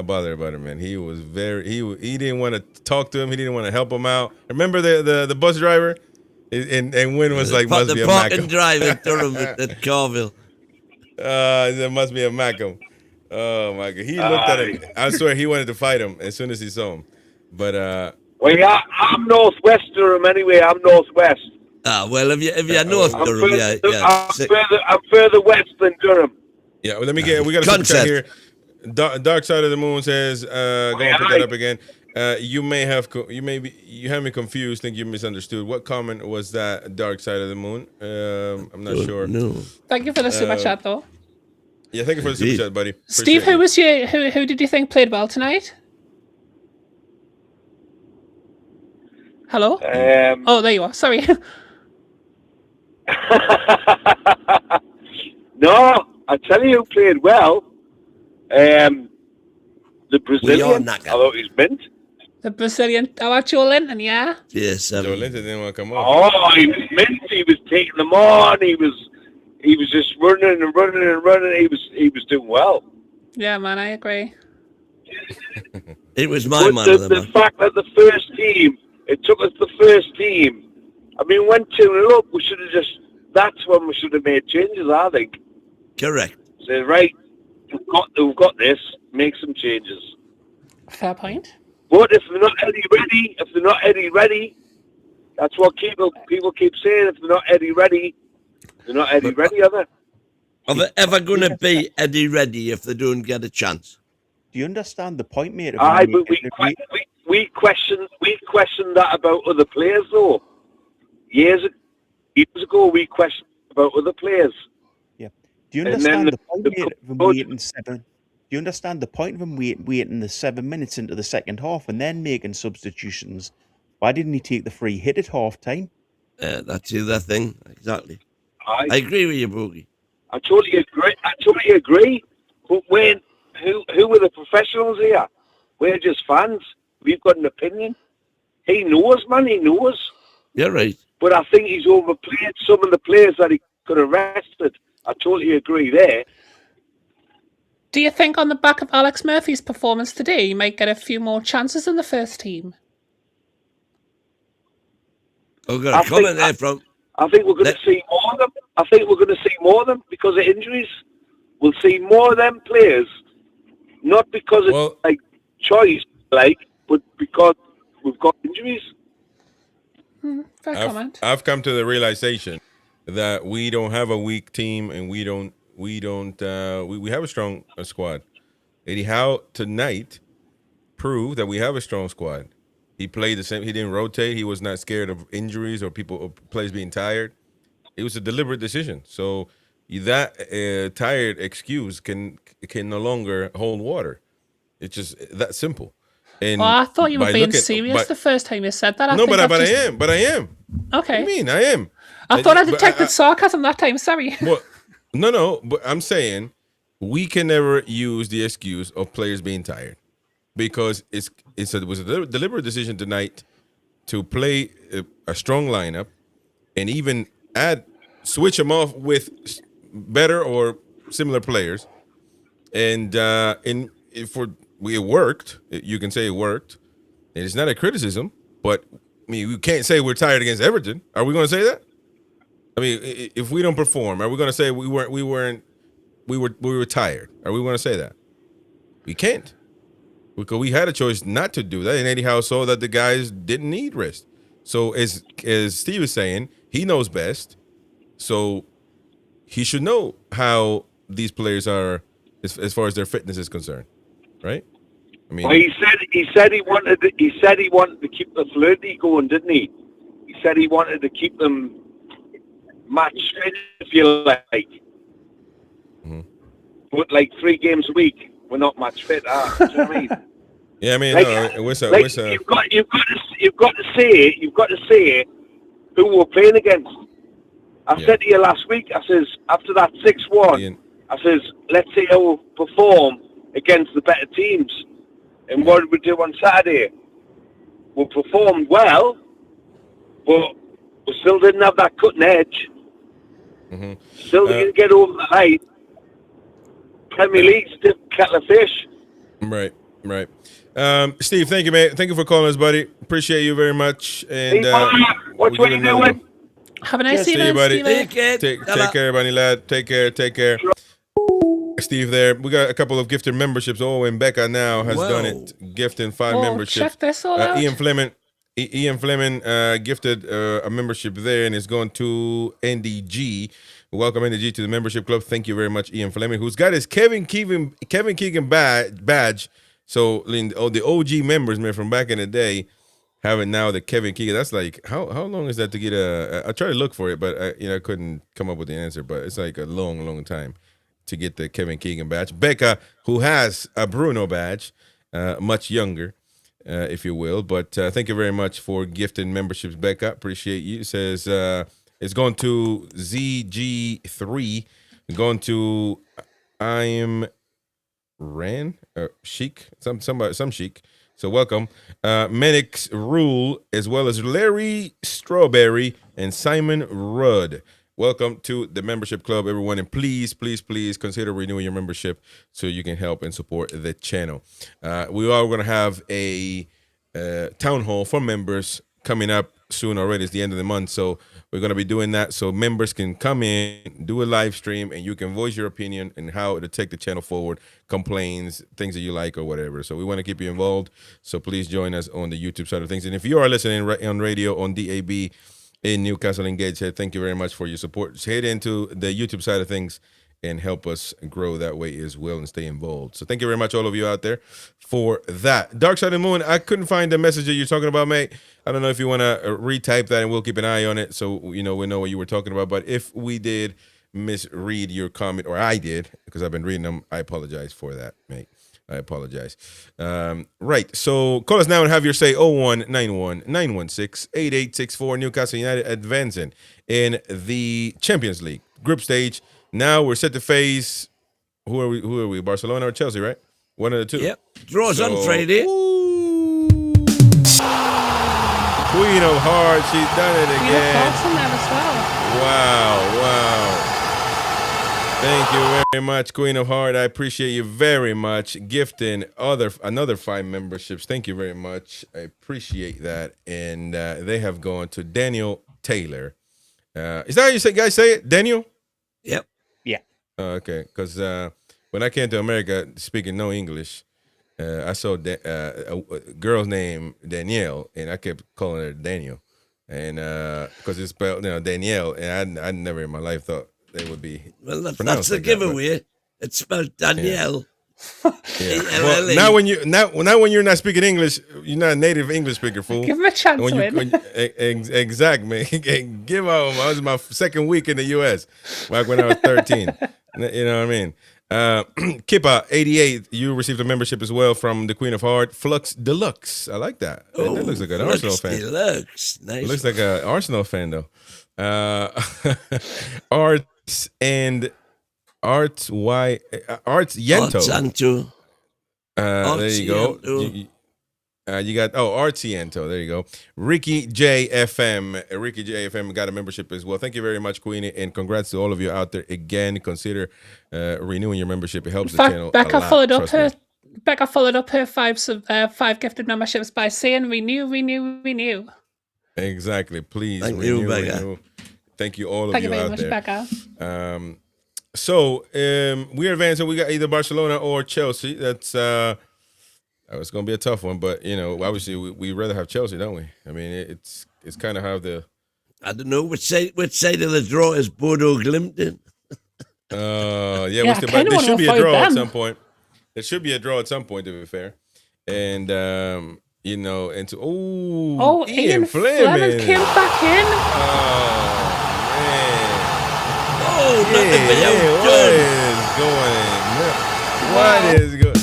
bothered about it, man. He was he didn't want to talk to him. He didn't want to help him out. Remember the bus driver, and Win was like, must be a Macam. The parking drive in Durham at Carville. There must be a Macam. Oh my God! He looked at him. I swear he wanted to fight him as soon as he saw him. But well, yeah, I'm northwest Durham anyway. I'm northwest. Well, if you're north Durham, I'm further west than Durham. Yeah, well, we got a super chat here. Dark Side of the Moon says, go and pick that up again. You have me confused. Think you misunderstood. What comment was that? Dark Side of the Moon. I'm not sure. No. Thank you for the super chat, though. Yeah, thank you for the super chat, buddy. Steve, who did you think played well tonight? Hello? Oh, there you are. Sorry. No, I tell you who played well. The Brazilian. I thought he was mint. The Brazilian. Oh, Joe Linton, yeah? Yes. Joe Linton didn't want to come off. Oh, he was mint. He was taking them on. He was just running and running and running. He was doing well. Yeah, man, I agree. It was my man of the The fact that the first team, it took us the first team. I mean, went 2-0 up. We should have just that's when we should have made changes, I think. Correct. Say, right, we've got this, make some changes. Fair point. But if they're not Eddie ready, that's what people keep saying. If they're not Eddie ready, they're not Eddie ready, are they? Are they ever going to be Eddie ready if they don't get a chance? Do you understand the point, mate? Aye, but we questioned that about other players, though. Years ago, we questioned about other players. Yeah. Do you understand the point, mate, of them waiting 7? Do you understand the point of him waiting the 7 minutes into the second half and then making substitutions? Why didn't he take the free hit at half time? That's the other thing. Exactly. I agree with you, Boogie. I totally agree. But who are the professionals here? We're just fans. We've got an opinion. He knows, man. He knows. You're right. But I think he's overplayed some of the players that he could have rested. I totally agree there. Do you think on the back of Alex Murphy's performance today, he might get a few more chances in the first team? I've got a comment there from... I think we're going to see more of them. I think we're going to see more of them because of injuries. We'll see more of them players, not because it's like choice, but because we've got injuries. Fair comment. I've come to the realization that we don't have a weak team, and we have a strong squad. Eddie Howe tonight proved that we have a strong squad. He played the same. He didn't rotate. He was not scared of injuries or players being tired. It was a deliberate decision. So that tired excuse can no longer hold water. It's just that simple. And I thought you were being serious the first time you said that. But I am. Okay. What do you mean? I am. I thought I detected sarcasm that time. Sorry. Well, no. But I'm saying we can never use the excuse of players being tired, because it was a deliberate decision tonight to play a strong lineup and even switch them off with better or similar players, and it worked. You can say it worked, and it's not a criticism. But I mean, we can't say we're tired against Everton. Are we going to say that? I mean, if we don't perform, are we going to say we were tired? Are we going to say that? We can't, because we had a choice not to do that, and Eddie Howe saw that the guys didn't need rest. So as Steve is saying, he knows best, so he should know how these players are as far as their fitness is concerned, right? I mean, well, he said he wanted to keep the fluidity going, didn't he? He said he wanted to keep them match fit, if you like. Mm-hmm. But like 3 games a week, we're not match fit. Do you know what I mean? Yeah, I mean, you've got to say who we're playing against. I said to you last week, I says, after that 6-1, I says, let's see how we perform against the better teams. And what did we do on Saturday? We performed well, but we still didn't have that cutting edge. Mm-hmm. Still didn't get over the line. Premier League's a different kettle of fish. Right. Steve, thank you, mate. Thank you for calling us, buddy. Appreciate you very much. And what you doing? Have a nice evening, see you, buddy. Steve. Take care, buddy, lad. Take care. Steve there. We got a couple of gifted memberships. Oh, and Becca now has done it. Gifting 5 memberships. Check this all out. Ian Fleming gifted a membership there, and it's going to NDG. Welcome NDG to the membership club. Thank you very much, Ian Fleming, who's got his Kevin Keegan badge. So the OG members, man, from back in the day, having now the Kevin Keegan. That's like how long is that to get I tried to look for it, but I couldn't come up with the answer. But it's like a long time to get the Kevin Keegan badge. Becca, who has a Bruno badge, much younger, if you will. But thank you very much for gifting memberships, Becca. Appreciate you. It says it's going to ZG3, going to I'm Ran Chic, some Chic. So welcome, Menix Rule, as well as Larry Strawberry and Simon Rudd. Welcome to the membership club, everyone, and please consider renewing your membership so you can help and support the channel. We are going to have a town hall for members coming up soon already. It's the end of the month, so we're going to be doing that so members can come in, do a live stream, and you can voice your opinion and how to take the channel forward, complaints, things that you like or whatever. So we want to keep you involved, so please join us on the YouTube side of things. And if you are listening on radio on DAB in Newcastle and Gateshead, thank you very much for your support. Just head into the YouTube side of things and help us grow that way as well and stay involved. So thank you very much, all of you out there, for that. Dark Side of the Moon, I couldn't find the message that you're talking about, mate. I don't know if you want to retype that, and we'll keep an eye on it so we know what you were talking about. But if we did misread your comment, or I did, because I've been reading them, I apologize for that, mate. I apologize. Right, so call us now and have your say. 0191-916-8864. Newcastle United advancing in the Champions League group stage. Now we're set to face, who are we? Barcelona or Chelsea, right? One of the two. Yep. Draws on Friday. Queen of Hearts, she's done it Queen again. of Hearts in there as well. Wow. Thank you very much, Queen of Heart. I appreciate you very much. Gifting another 5 memberships. Thank you very much. I appreciate that. And they have gone to Daniel Taylor. Is that how you guys say it? Daniel? Yep. Yeah. Okay, because when I came to America speaking no English, I saw a girl's name Danielle, and I kept calling her Daniel, and because it's spelled Danielle, and I never in my life thought they would be. Well, that's a giveaway. It's spelled Danielle. Yeah. Well, now when you're not speaking English, you're not a native English speaker, fool. Give him a chance to win. Exactly. Give him. I was my second week in the U.S. back when I was 13. You know what I mean? Kippa 88, you received a membership as well from the Queen of Heart. Flux Deluxe, I like that. Oh, that looks like an Arsenal fan. Deluxe, nice. Looks like an Arsenal fan though. Arts Yento. There you go. You got Artsiento. There you go. Ricky JFM. Ricky JFM got a membership as well. Thank you very much, Queenie, and congrats to all of you out there. Again, consider renewing your membership. It helps the channel Becca a lot. followed up her 5 gifted memberships by saying renew. Exactly. Please Thank renew. you, Becca. Thank you all of Thank you you very out much, there. Becca. So we're advancing. We got either Barcelona or Chelsea. That's it's going to be a tough one, but obviously we rather have Chelsea, don't we? I mean, it's kind of how I don't know which side of the draw is Bodo Glimpton. There should be a draw at some point. There should be a draw at some point, to be fair. And Ian Fleming came back in. What is going?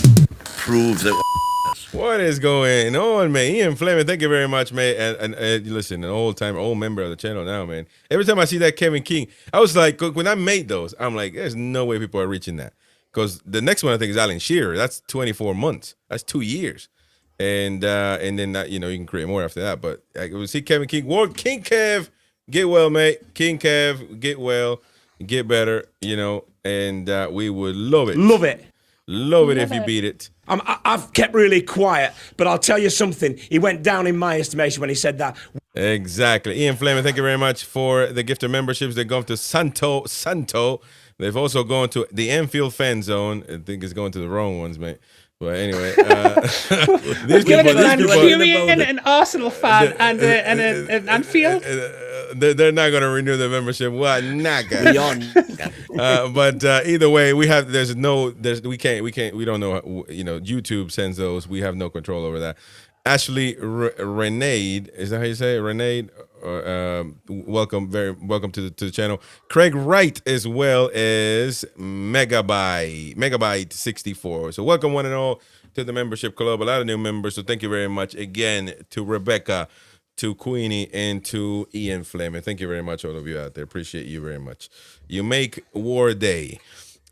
Proves it. What is going on, man? Ian Fleming, thank you very much, man. And listen, an old member of the channel now, man. Every time I see that Kevin King, I was like, when I made those, I'm like, there's no way people are reaching that. Because the next one I think is Alan Shearer. That's 24 months. That's 2 years. And then that, you can create more after that. But I will see Kevin King. King Kev, get well, mate. King Kev, get well, get better, and we would love it. Love it if you beat it. I've kept really quiet, but I'll tell you something. He went down in my estimation when he said that. Exactly. Ian Fleming, thank you very much for the gift of memberships. They've gone to Santo. They've also gone to the Enfield Fan Zone. I think it's going to the wrong ones, mate. But anyway, these people, an Arsenal fan and an Anfield. They're not going to renew the membership. What? Not gonna. But either way, we don't know. YouTube sends those. We have no control over that. Ashley Renade, is that how you say it? Renade, welcome to the channel. Craig Wright as well as Megabyte 64. So welcome one and all to the membership club. A lot of new members. So thank you very much again to Rebecca, to Queenie, and to Ian Fleming. Thank you very much, all of you out there. Appreciate you very much. You make War Day.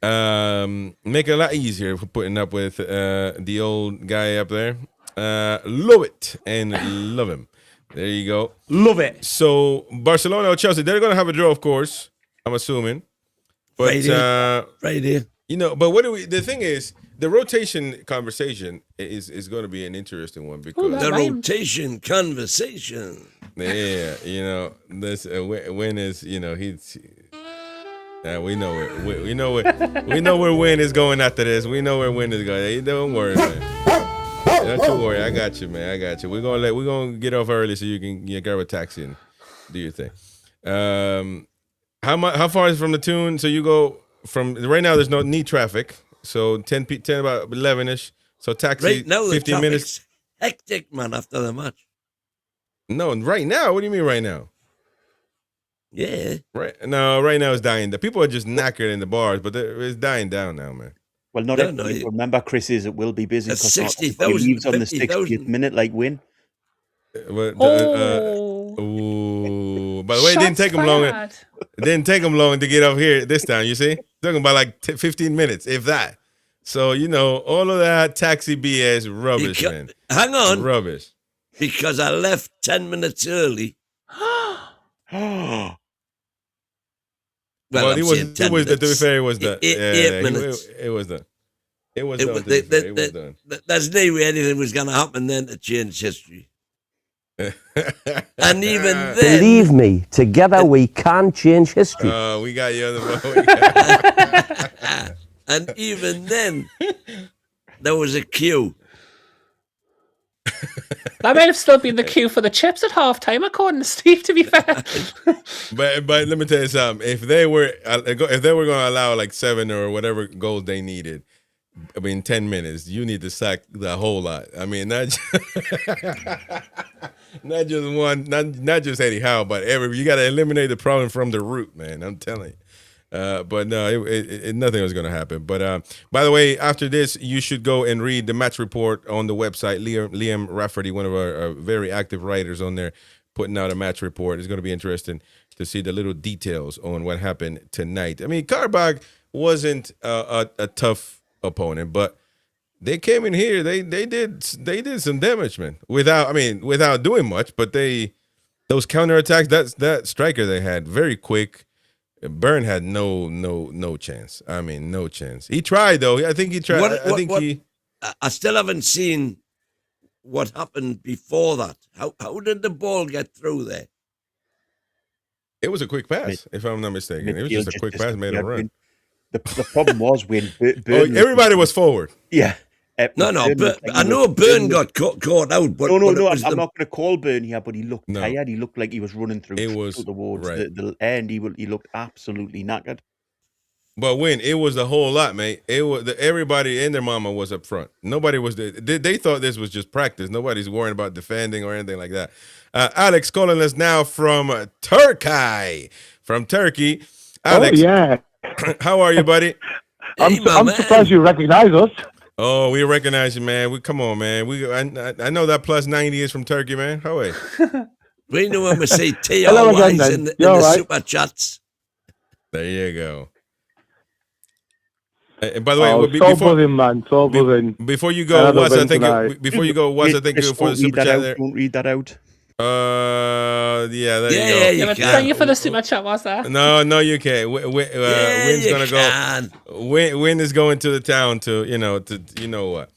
Make it a lot easier for putting up with the old guy up there. Love it and love him. There you go. Love it. So Barcelona or Chelsea, they're gonna have a draw, of course. I'm assuming. But right here. But the thing is, the rotation conversation is going to be an interesting one because the rotation conversation. Yeah, you know, this Win is, you know, he's. We know it. We know it. We know where Win is going after this. We know where Win is going. Hey, don't worry, man. Don't you worry. I got you, man. I got you. We're gonna get off early so you can grab a taxi and do your thing. How far is from the Toon? So you go from right now. There's no need traffic. So 10 about 11ish. So taxi Right now, 15 minutes. Hectic, man. After the match. No, right now. What do you mean right now? Yeah. Right. No, right now it's dying. The people are just knackered in the bars, but it's dying down now, man. Well, not everybody. Remember, Chris, it will be busy because 60,000 leaves on the 60th minute, like Win. But, by the way, it didn't take them long. It didn't take them long to get up here this time. You see, talking about like 15 minutes, if that. So you know, all of that taxi BS rubbish, man. Hang on, rubbish. Because I left 10 minutes early. Well, it was done. To be fair, it was done. 8 minutes. It was done. It was done. It was done. There's no way anything was going to happen then to change history. And even then, believe me, together we can change history. We got you on the phone. And even then, there was a queue. That might have still been the queue for the chips at halftime, according to Steve. To be fair, but let me tell you something. If they were going to allow like 7 or whatever goals they needed, I mean 10 minutes, you need to sack the whole lot. I mean not just one, not just Eddie Howe, but you got to eliminate the problem from the root, man. I'm telling you. But no, nothing was going to happen. But by the way, after this, you should go and read the match report on the website. Liam Rafferty, one of our very active writers on there, putting out a match report. It's going to be interesting to see the little details on what happened tonight. I mean, Qarabag wasn't a tough opponent, but they came in here. They did some damage, man. Without doing much, but those counterattacks. That striker they had very quick. Byrne had no chance. I mean, no chance. He tried though. I think he tried. I still haven't seen what happened before that. How did the ball get through there? It was a quick pass, if I'm not mistaken. It was just a quick pass, made a run. The problem was when Byrne everybody was forward. Yeah. No, but I know Byrne got caught out. But no. I'm not going to call Byrne here, but he looked tired. He looked like he was running through towards the end. He looked absolutely knackered. But it was the whole lot, mate. It was everybody and their mama was up front. Nobody was there. They thought this was just practice. Nobody's worrying about defending or anything like that. Alex calling us now from Turkey. Alex, yeah. How are you, buddy? I'm surprised you recognize us. Oh, we recognize you, man. Come on, man. I know that plus 90 is from Turkey, man. How are you? We know when we say TRYs in the super chats. There you go. And by the way, so buzzing. Before you go, what's I think for the super chat there? Don't read that out. Yeah, there you go. Yeah, thank you for the super chat. What's that? No, you can't. Win's gonna go. Win is going to the town to you know what.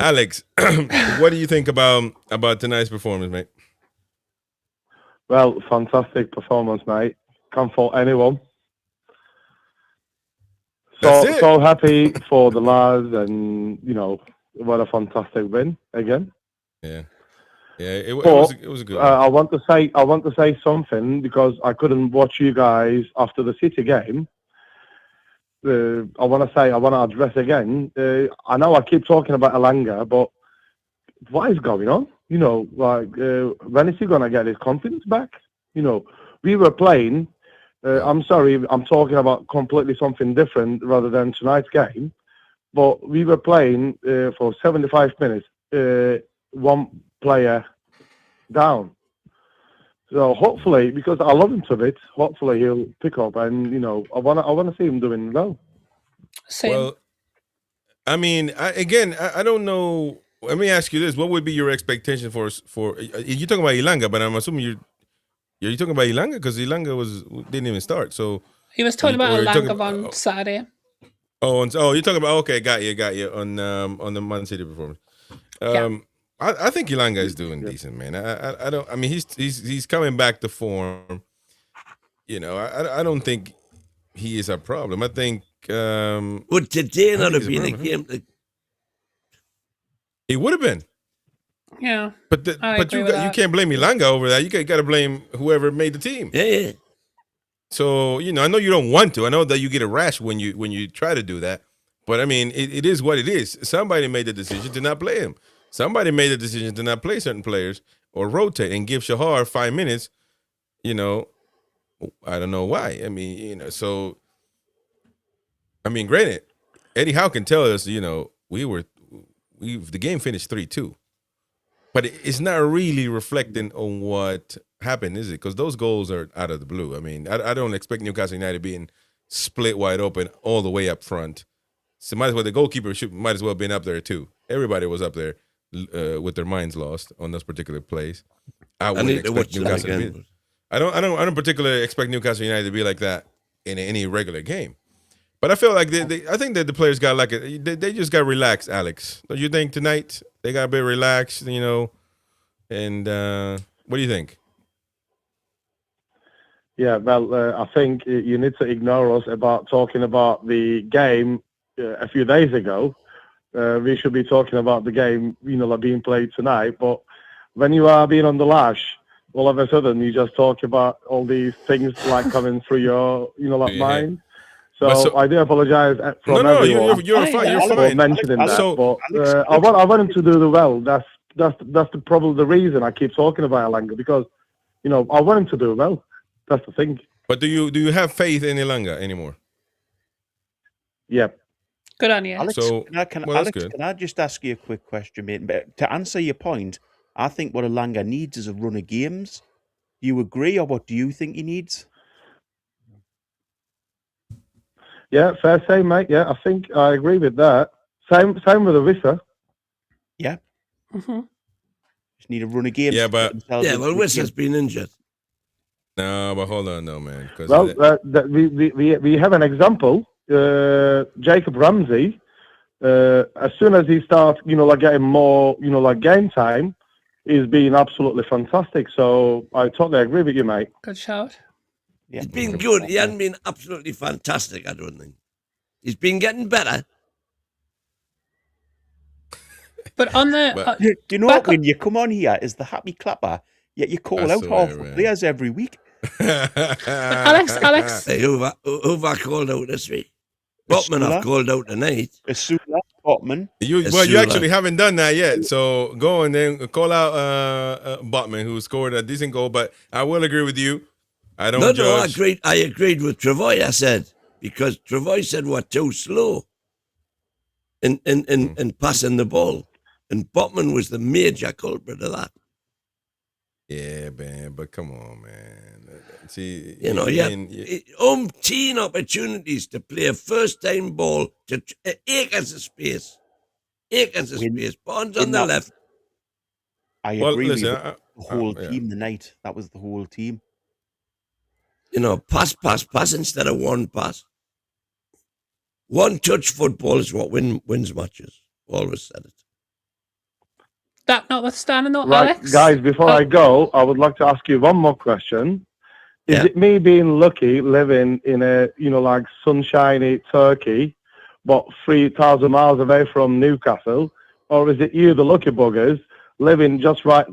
Alex, what do you think about tonight's performance, mate? Well, fantastic performance, mate. Can't fault anyone. So happy for the lads, and what a fantastic win again. Yeah, it was a good one. I want to say something because I couldn't watch you guys after the City game. I want to address again. I know I keep talking about Elanga, but what is going on? When is he gonna get his confidence back? We were playing. I'm sorry, I'm talking about completely something different rather than tonight's game. But we were playing for 75 minutes, one player down. So hopefully, because I love him to bits, hopefully he'll pick up, and I want to see him doing well. Same. Well, I mean, I don't know. Let me ask you this: what would be your expectation for? You're talking about Elanga, but I'm assuming you're talking about Elanga because Elanga didn't even start. So he was talking about Elanga on Saturday. Oh, you're talking about got you on the Man City performance. I think Ilanga is doing decent, man. I don't. I mean, he's coming back to form. You know, I don't think he is a problem. I think. Would today not have been a game? It would have been. Yeah. But you can't blame Ilanga over that. You got to blame whoever made the team. Yeah. So, you know, I know you don't want to. I know that you get a rash when you try to do that. But, I mean, it is what it is. Somebody made the decision to not play him. Somebody made the decision to not play certain players or rotate and give Shahar 5 minutes. You know, I don't know why. I mean, you know, so, I mean, granted, Eddie Howe can tell us, you know, the game finished 3-2. But it's not really reflecting on what happened, is it? Because those goals are out of the blue. I mean, I don't expect Newcastle United being split wide open all the way up front. So might as well the goalkeeper might as well have been up there too. Everybody was up there with their minds lost on those particular plays. I wouldn't expect Newcastle to be. I don't particularly expect Newcastle United to be like that in any regular game. But I feel like I think that the players got like they just got relaxed, Alex. Don't you think tonight they got a bit relaxed, you know? And what do you think? Yeah, well, I think you need to ignore us about talking about the game a few days ago. We should be talking about the game, you know, like being played tonight. But when you are being on the lash, all of a sudden you just talk about all these things like coming through your, you know, like mind. So I do apologize from everyone. You're fine. For mentioning that. But I want him to do the well. That's probably the reason I keep talking about Ilanga, because, you know, I want him to do well. That's the thing. But do you have faith in Ilanga anymore? Yeah. Good on you. Alex, can I just ask you a quick question, mate? But to answer your point, I think what Ilanga needs is a run of games. Do you agree, or what do you think he needs? Yeah, fair say, mate. Yeah, I think I agree with that. Same with Arissa. Yeah. Mm-hmm. Just need a run of games. Yeah, but well, Arissa's been injured. No, but hold on, no, man. Well, we have an example. Jacob Ramsey. As soon as he starts, you know, like getting more, you know, like game time, he's been absolutely fantastic. So I totally agree with you, mate. Good shout. Yeah. He's been good. He hasn't been absolutely fantastic, I don't think. He's been getting better. But on the... do you know what, when you come on here as the happy clapper, yet you call out half the players every week? Alex. Hey, who've I called out this week? Botman I've called out tonight. Asula, Botman. You actually haven't done that yet. So go and then call out Botman, who scored a decent goal. But I will agree with you. I don't judge. No, I agreed with Travoy, I said. Because Travoy said we're too slow in passing the ball. And Botman was the major culprit of that. Yeah, man, but come on, man. See, you know, umpteen opportunities to play a first-time ball to acres of space. Bonds on the left. I agree with the whole team tonight. That was the whole team. You know, pass instead of one pass. One-touch football is what wins matches. Always said it. That notwithstanding, though, right, Alex. Guys, before I go, I would like to ask you one more question. Is it me being lucky living in a, you know, like sunshiny Turkey, but 3,000 miles away from Newcastle? Or is it you, the lucky buggers, living just right,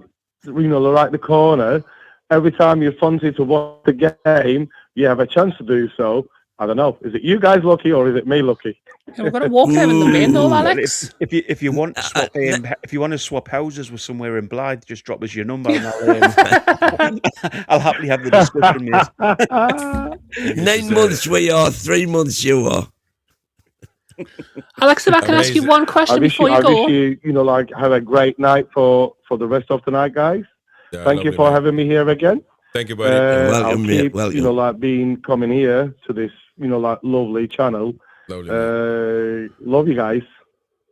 you know, right the corner? Every time you fancy to watch the game, you have a chance to do so. I don't know. Is it you guys lucky or is it me lucky? Yeah, we're going to walk them in the bin, though, Alex. If you want to swap houses with somewhere in Blythe, just drop us your number. And I'll happily have the discussion, mate. 9 months we are, 3 months you are. Alex, if I can ask you one question before you go. I wish you know, like, have a great night for the rest of the night, guys. Yeah, Thank you for having me here again. Thank you, buddy. Welcome, mate. Welcome. You know, like coming here to this, you know, like lovely channel. Love you guys.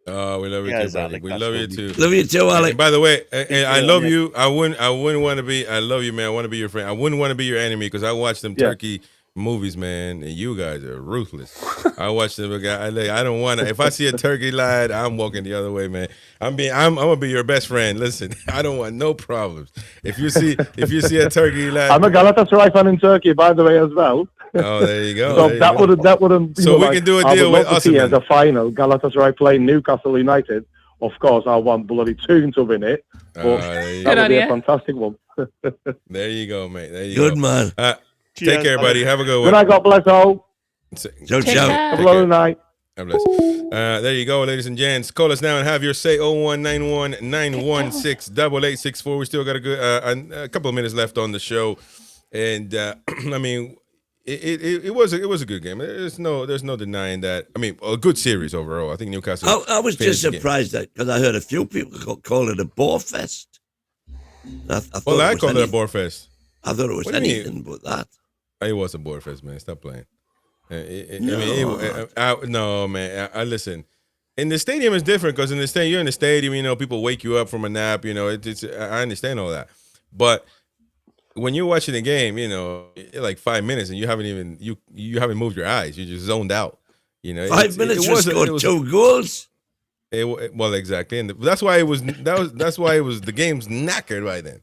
Oh, we love you too, buddy. We love you too. Love you too, Alex. By the way, I love you. I wouldn't want to be. I love you, man. I want to be your friend. I wouldn't want to be your enemy because I watch them Turkey movies, man, and you guys are ruthless. I watch them. I don't want to. If I see a turkey lad, I'm walking the other way, man. I'm gonna be your best friend. Listen, I don't want no problems. If you see a turkey lad, I'm a Galatasaray fan in Turkey, by the way, as well. Oh, there you go. So that wouldn't. So we can do a deal with us as a final. Galatasaray playing Newcastle United. Of course, I want bloody Toon to win it. But that would be a fantastic one. There you go, mate. There you Good go. man. Take care, buddy. Have a good one. Good night. God bless all. Ciao, ciao. Have a lovely night. God bless. There you go, ladies and gents. Call us now and have your say. 0191-916-8864. We still got a couple of minutes left on the show, and I mean, it was a good game. There's no denying that. I mean, a good series overall. I think Newcastle. I was just surprised that because I heard a few people call it a Borefest. I called it a Borefest. I thought it was anything but that. It was a Borefest, man. Stop playing. No, man. I listen. In the stadium is different because in the stadium, you're in the stadium. You know, people wake you up from a nap. You know, it's I understand all that, but when you're watching the game, you know, like 5 minutes and you haven't moved your eyes. You're just zoned out. You know, 5 minutes to score 2 goals. Well, exactly, and that's why it was the game's knackered by then.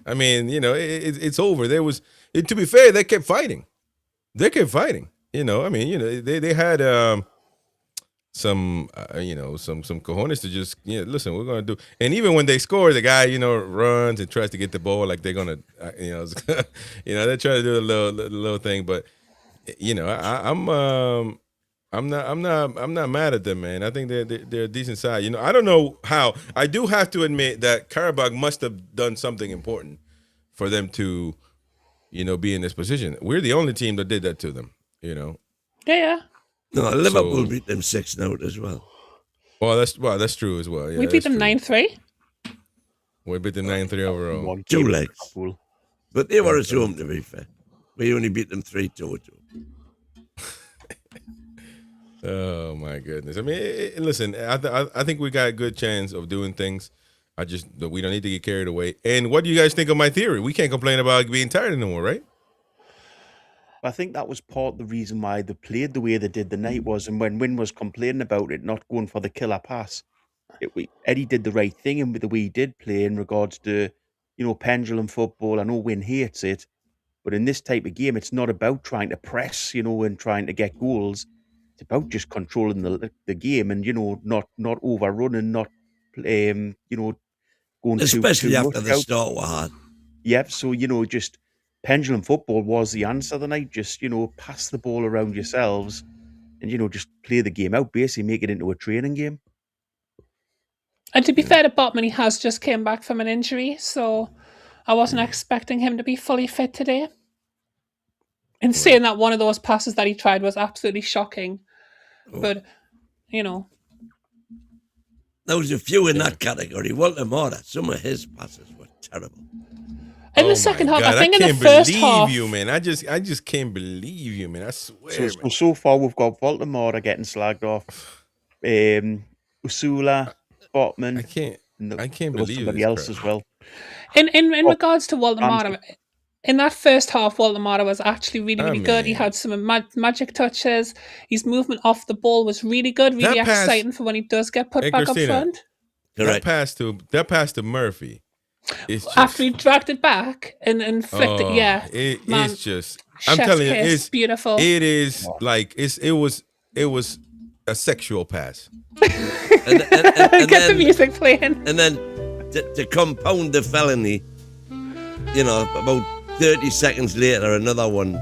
I mean, you know, it's over. To be fair, they kept fighting. You know, I mean, you know, they had some cojones to just, you know, listen, we're gonna do. And even when they score, the guy, you know, runs and tries to get the ball like they're gonna, you know, they're trying to do a little thing. But you know, I'm not mad at them, man. I think they're a decent side. You know, I don't know how. I do have to admit that Qarabag must have done something important for them to, you know, be in this position. We're the only team that did that to them. You know. Yeah. No, Liverpool beat them 6-0 as well. Well, that's true as well. Yeah, we beat them 9-3. We beat them 9-3 overall. 2 legs. But they were at home, to be fair. We only beat them 3-2. Oh my goodness! I mean, listen. I think we got a good chance of doing things. We don't need to get carried away. And what do you guys think of my theory? We can't complain about being tired anymore, right? I think that was part of the reason why they played the way they did the night was, and when Wynn was complaining about it not going for the killer pass, Eddie did the right thing and with the way he did play in regards to, you know, pendulum football. I know Wynn hates it, but in this type of game, it's not about trying to press, you know, and trying to get goals. It's about just controlling the game and, you know, not overrunning, not you know, going especially too after the start we had. Yep. So, you know, just pendulum football was the answer tonight. Just, you know, pass the ball around yourselves and, you know, just play the game out, basically make it into a training game. And to be fair to Botman, he has just came back from an injury, so I wasn't expecting him to be fully fit today. And saying that one of those passes that he tried was absolutely shocking. But, you know. There was a few in that category. Walter Mora, some of his passes were terrible. In the second half, I think in the first half. I can't believe you, man. I just can't believe you, man. I swear. So far, we've got Voldemort getting slagged off. Usula, Botman. I can't believe somebody else as well. In regards to Voldemort, in that first half, Voldemort was actually really good. He had some magic touches. His movement off the ball was really good, really exciting for when he does get put back up front. That pass to Murphy. After he dragged it back and flicked it, yeah. It's just, I'm telling you, it's beautiful. It is like it was a sexual pass. and Get the music playing. And then to compound the felony, you know, about 30 seconds later, another one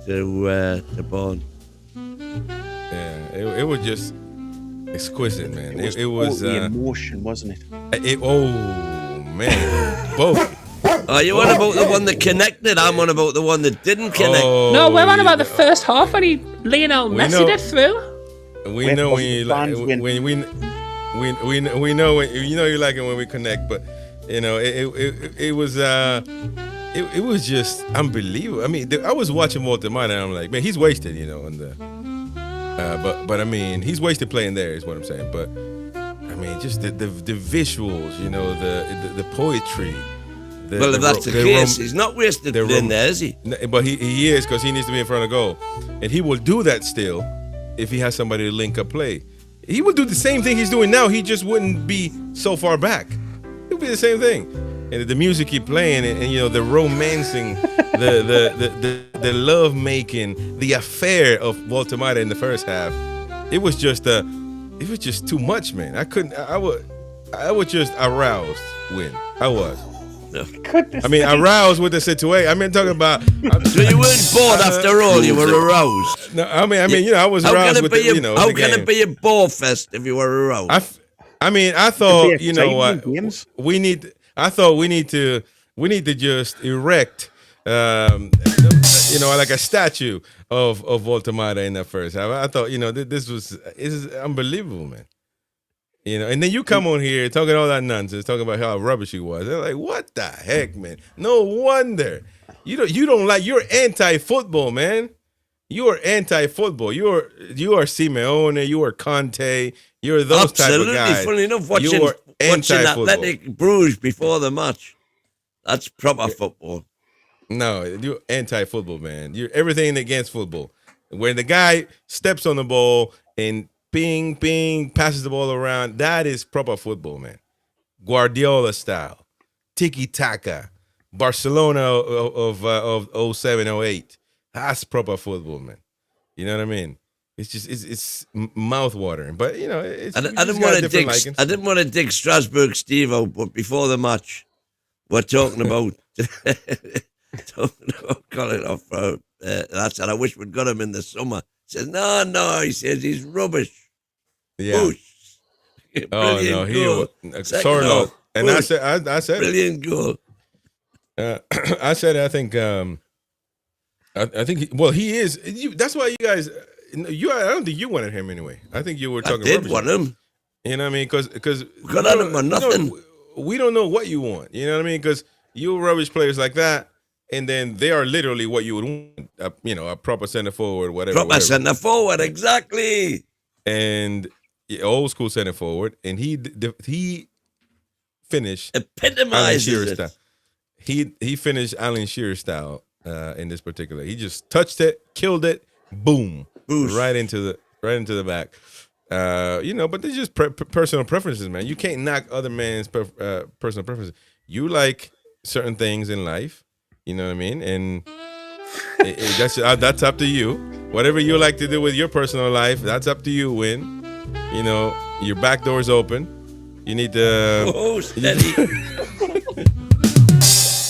to Bond. Yeah, it was just exquisite, man. It was the emotion, wasn't it? Man, both. Oh, you on about the one that connected? I'm on about the one that didn't connect. No, we're on about the first half when Lionel Messi did through. We know when you like we know when you know you like it when we connect, but you know it was just unbelievable. I mean, I was watching Walter Mott and I'm like, man, he's wasted, you know. But I mean, he's wasted playing there is what I'm saying. But I mean, just the visuals, you know, the poetry, Well, if that's the case, he's not wasted in there, is he? But he is, because he needs to be in front of goal. And he will do that still if he has somebody to link up play. He would do the same thing he's doing now. He just wouldn't be so far back. It would be the same thing. And the music keep playing, and you know, the romancing, the love making, the affair of Voltemata in the first half. It was just too much, man. I would just aroused win. I was. No. I mean, aroused with the situation. I mean, talking about. So you weren't bored after all. You were aroused. No, I mean, you know, I was aroused with the, How can it be a Borefest if you were aroused? I thought, you know what, we need to just erect, you know, like a statue of Voltemata in that first half. I thought, you know, this is unbelievable, man. You know, and then you come on here talking all that nonsense, talking about how rubbish he was. They're like, what the heck, man? No wonder you don't like. You're anti-football, man. You are anti-football. You are Simeone. You are Conte. You're those type of guys. Funny enough, watching Athletic Bruges before the match. That's proper football. No, you're anti-football, man. You're everything against football. When the guy steps on the ball and ping, passes the ball around, that is proper football, man. Guardiola style, tiki-taka, Barcelona of 07, 08. That's proper football, man. You know what I mean? It's just it's mouth-watering, but you know, I didn't want to dig Strasbourg Steve out, but before the match, we're talking about calling off. That's and I wish we'd got him in the summer. He says no. He says he's rubbish. Yeah. Bush. Oh no, he was sort of. And Bush. I said brilliant goal. I said I think he is. That's why you guys. I don't think you wanted him anyway. I think you were talking. I did want him. You know what I mean? Because got out of nothing. We don't know what you want. You know what I mean? Because you rubbish players like that, and then they are literally what you would want. A proper center forward, whatever. Center forward, exactly. And old school center forward, and he finished epitomizes it. He finished Alan Shearer style in this particular. He just touched it, killed it, boom, right into the back. But they're just personal preferences, man. You can't knock other man's personal preferences. You like certain things in life, you know what I mean, and that's up to you. Whatever you like to do with your personal life, that's up to you. Win. You know, your back door's open. You need to. Oh, steady.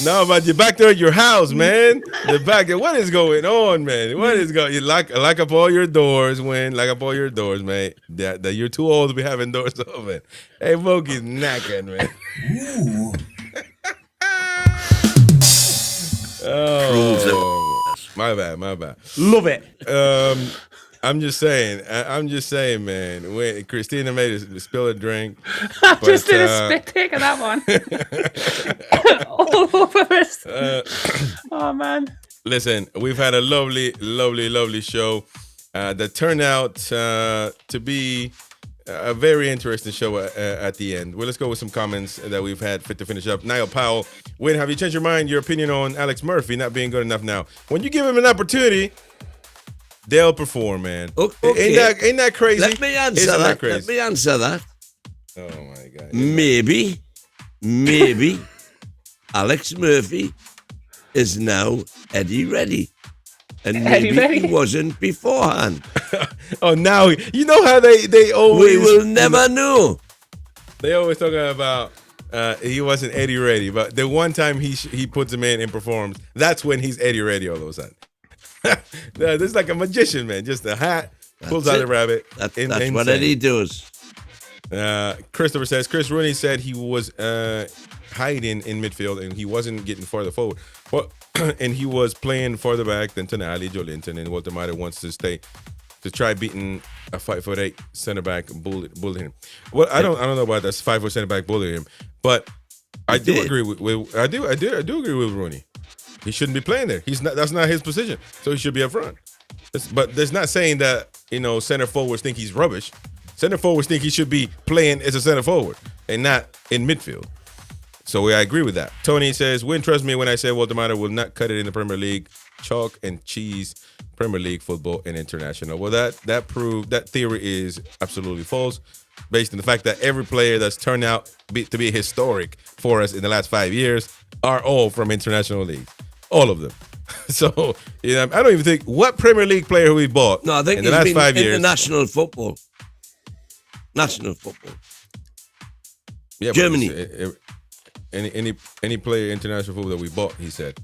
No, but your back door at your house, man. The back door. What is going on, man? What is going? You lock up all your doors, Win. Lock up all your doors, mate. That you're too old to be having doors open. Hey, Voki's knackered, man. Oh, my bad. Love it. I'm just saying, man. When Christina made us spill a drink, I just did a spit take of that one. All over us. Oh man. Listen, we've had a lovely show that turned out to be a very interesting show at the end. Well, let's go with some comments that we've had fit to finish up. Niall Powell, Win, have you changed your mind, your opinion on Alex Murphy not being good enough now? When you give him an opportunity, they'll perform, man. Okay. Ain't that crazy? Let me answer that. Oh my God. Maybe Alex Murphy is now Eddie Reddy. And maybe he wasn't beforehand. Oh, now you know how they always. We will never know. They always talking about he wasn't Eddie Reddy, but the one time he puts him in and performs, that's when he's Eddie Reddy all of a sudden. This is like a magician, man. Just a hat, pulls out a rabbit. That's what Eddie does. Christopher says Chris Rooney said he was hiding in midfield and he wasn't getting farther forward. Well, and he was playing farther back than Tonali, Jolinton, and Voltemata wants to stay to try beating a 5'8" center back bullying him. Well, I don't know about that 5'4" center back bullying him, but I do agree with I do agree with Rooney. He shouldn't be playing there. That's not his position, so he should be up front. But that's not saying that center forwards think he's rubbish. Center forwards think he should be playing as a center forward and not in midfield. So I agree with that. Tony says, "Win, trust me when I say Walter Mata will not cut it in the Premier League. Chalk and cheese, Premier League football and international." Well, that theory is absolutely false, based on the fact that every player that's turned out to be historic for us in the last 5 years are all from international leagues, all of them. So I don't even think what Premier League player we bought. No, I think in the last been 5 years. International football. National football. Yeah, Germany. Any player international football that we bought, he said,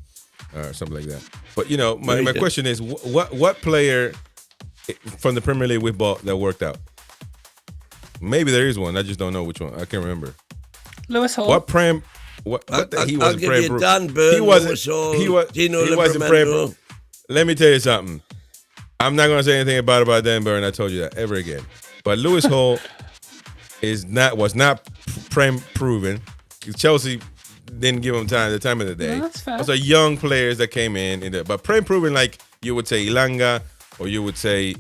or something like that. But my question is, what player from the Premier League we bought that worked out? Maybe there is one. I just don't know which one. I can't remember. Lewis Hall. What prem? He wasn't prem. Dan Burn, He wasn't. Lewis Hall, He wasn't prem. Let me tell you something. I'm not going to say anything about Dan Burn. I told you that ever again. But Lewis Hall was not prem proven. Chelsea didn't give him the time of the day. No, that's fair. Those are young players that came in there. But prem proven, like you would say Ilanga, or you would say,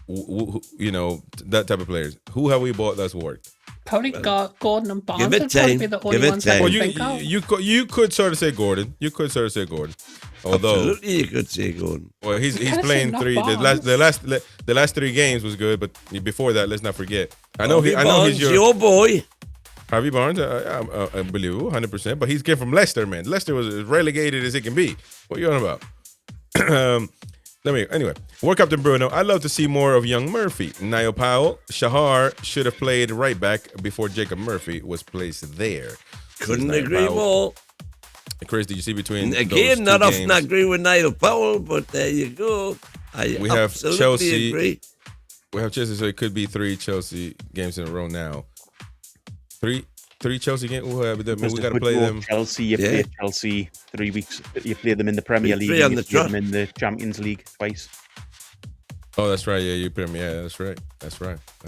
that type of players. Who have we bought that's worked? Probably Gordon and Barnes Give it would probably time. be the Give only it ones I time. can Well, think of. you could sort of say Gordon. Although, Absolutely, you could say Gordon. well, he's kinda playing say three. not The last 3 games was good, but before that, let's not forget. I know Barnes, he's your boy. Harvey Barnes, unbelievable, 100%. But he's came from Leicester, man. Leicester was as relegated as it can be. What are you on about? Anyway, work Captain Bruno. I'd love to see more of young Murphy. Niall Powell, Shahar should have played right back before Jacob Murphy was placed there. Couldn't Niall agree Powell. more. Chris, did you see between Again, those not two often games? agree with Niall Powell, but there you go. We have absolutely Chelsea. agree. We have Chelsea, so it could be 3 Chelsea games in a row now. Three Chelsea games. We got to play them. Chelsea, you play Chelsea 3 weeks. You play them in the Premier League. Three on and the you play trot. them in the Champions League twice. Oh, that's right. Yeah, you put them. Yeah, that's right.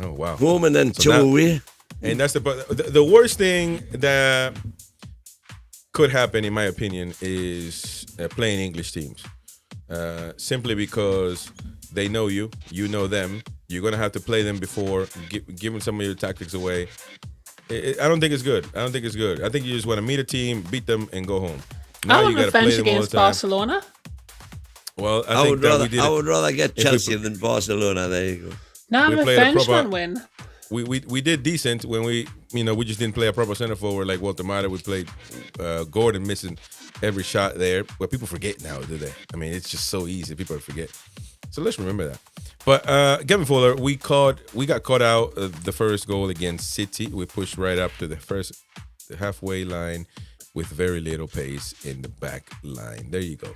Oh, wow. Home and then So two now- away. And that's the worst thing that could happen, in my opinion, is playing English teams. Simply because they know you know them. You're gonna have to play them before giving some of your tactics away. I don't think it's good. I think you just want to meet a team, beat them, and go home. I want you gotta play revenge them all the against time. Barcelona. Well, I would rather get if we- Chelsea than Barcelona. There you go. No, We played a revenge proper- man win. We did decent when we just didn't play a proper center forward like Walter Mata. We played Gordon missing every shot there. Well, people forget now, do they? I mean, it's just so easy. People forget. So let's remember that. But Kevin Fuller, we got caught out the first goal against City. We pushed right up to the halfway line with very little pace in the back line. There you go.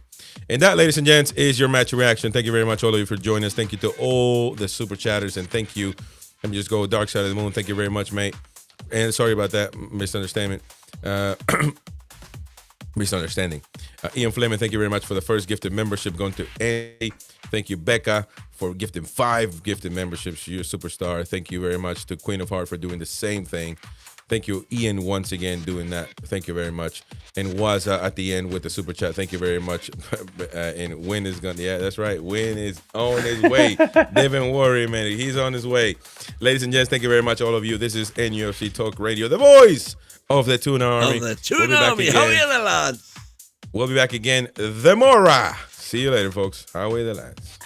And that, ladies and gents, is your match reaction. Thank you very much, all of you, for joining us. Thank you to all the super chatters, and thank you. Let me just go Dark Side of the Moon. Thank you very much, mate. And sorry about that misunderstanding. Ian Fleming, thank you very much for the first gifted membership going to A. Thank you, Becca, for gifting 5 gifted memberships. You're a superstar. Thank you very much to Queen of Heart for doing the same thing. Thank you, Ian, once again doing that. Thank you very much. And Waza at the end with the super chat. Thank you very much. And Win is going to, yeah, that's right. Win is on his way. Don't worry, man. He's on his way. Ladies and gents, thank you very much, all of you. This is NUFC Talk Radio, the voice of the Toon Army. Of the Toon Army. How are you, the lads? We'll be back again tomorrow. See you later, folks. How are the lads?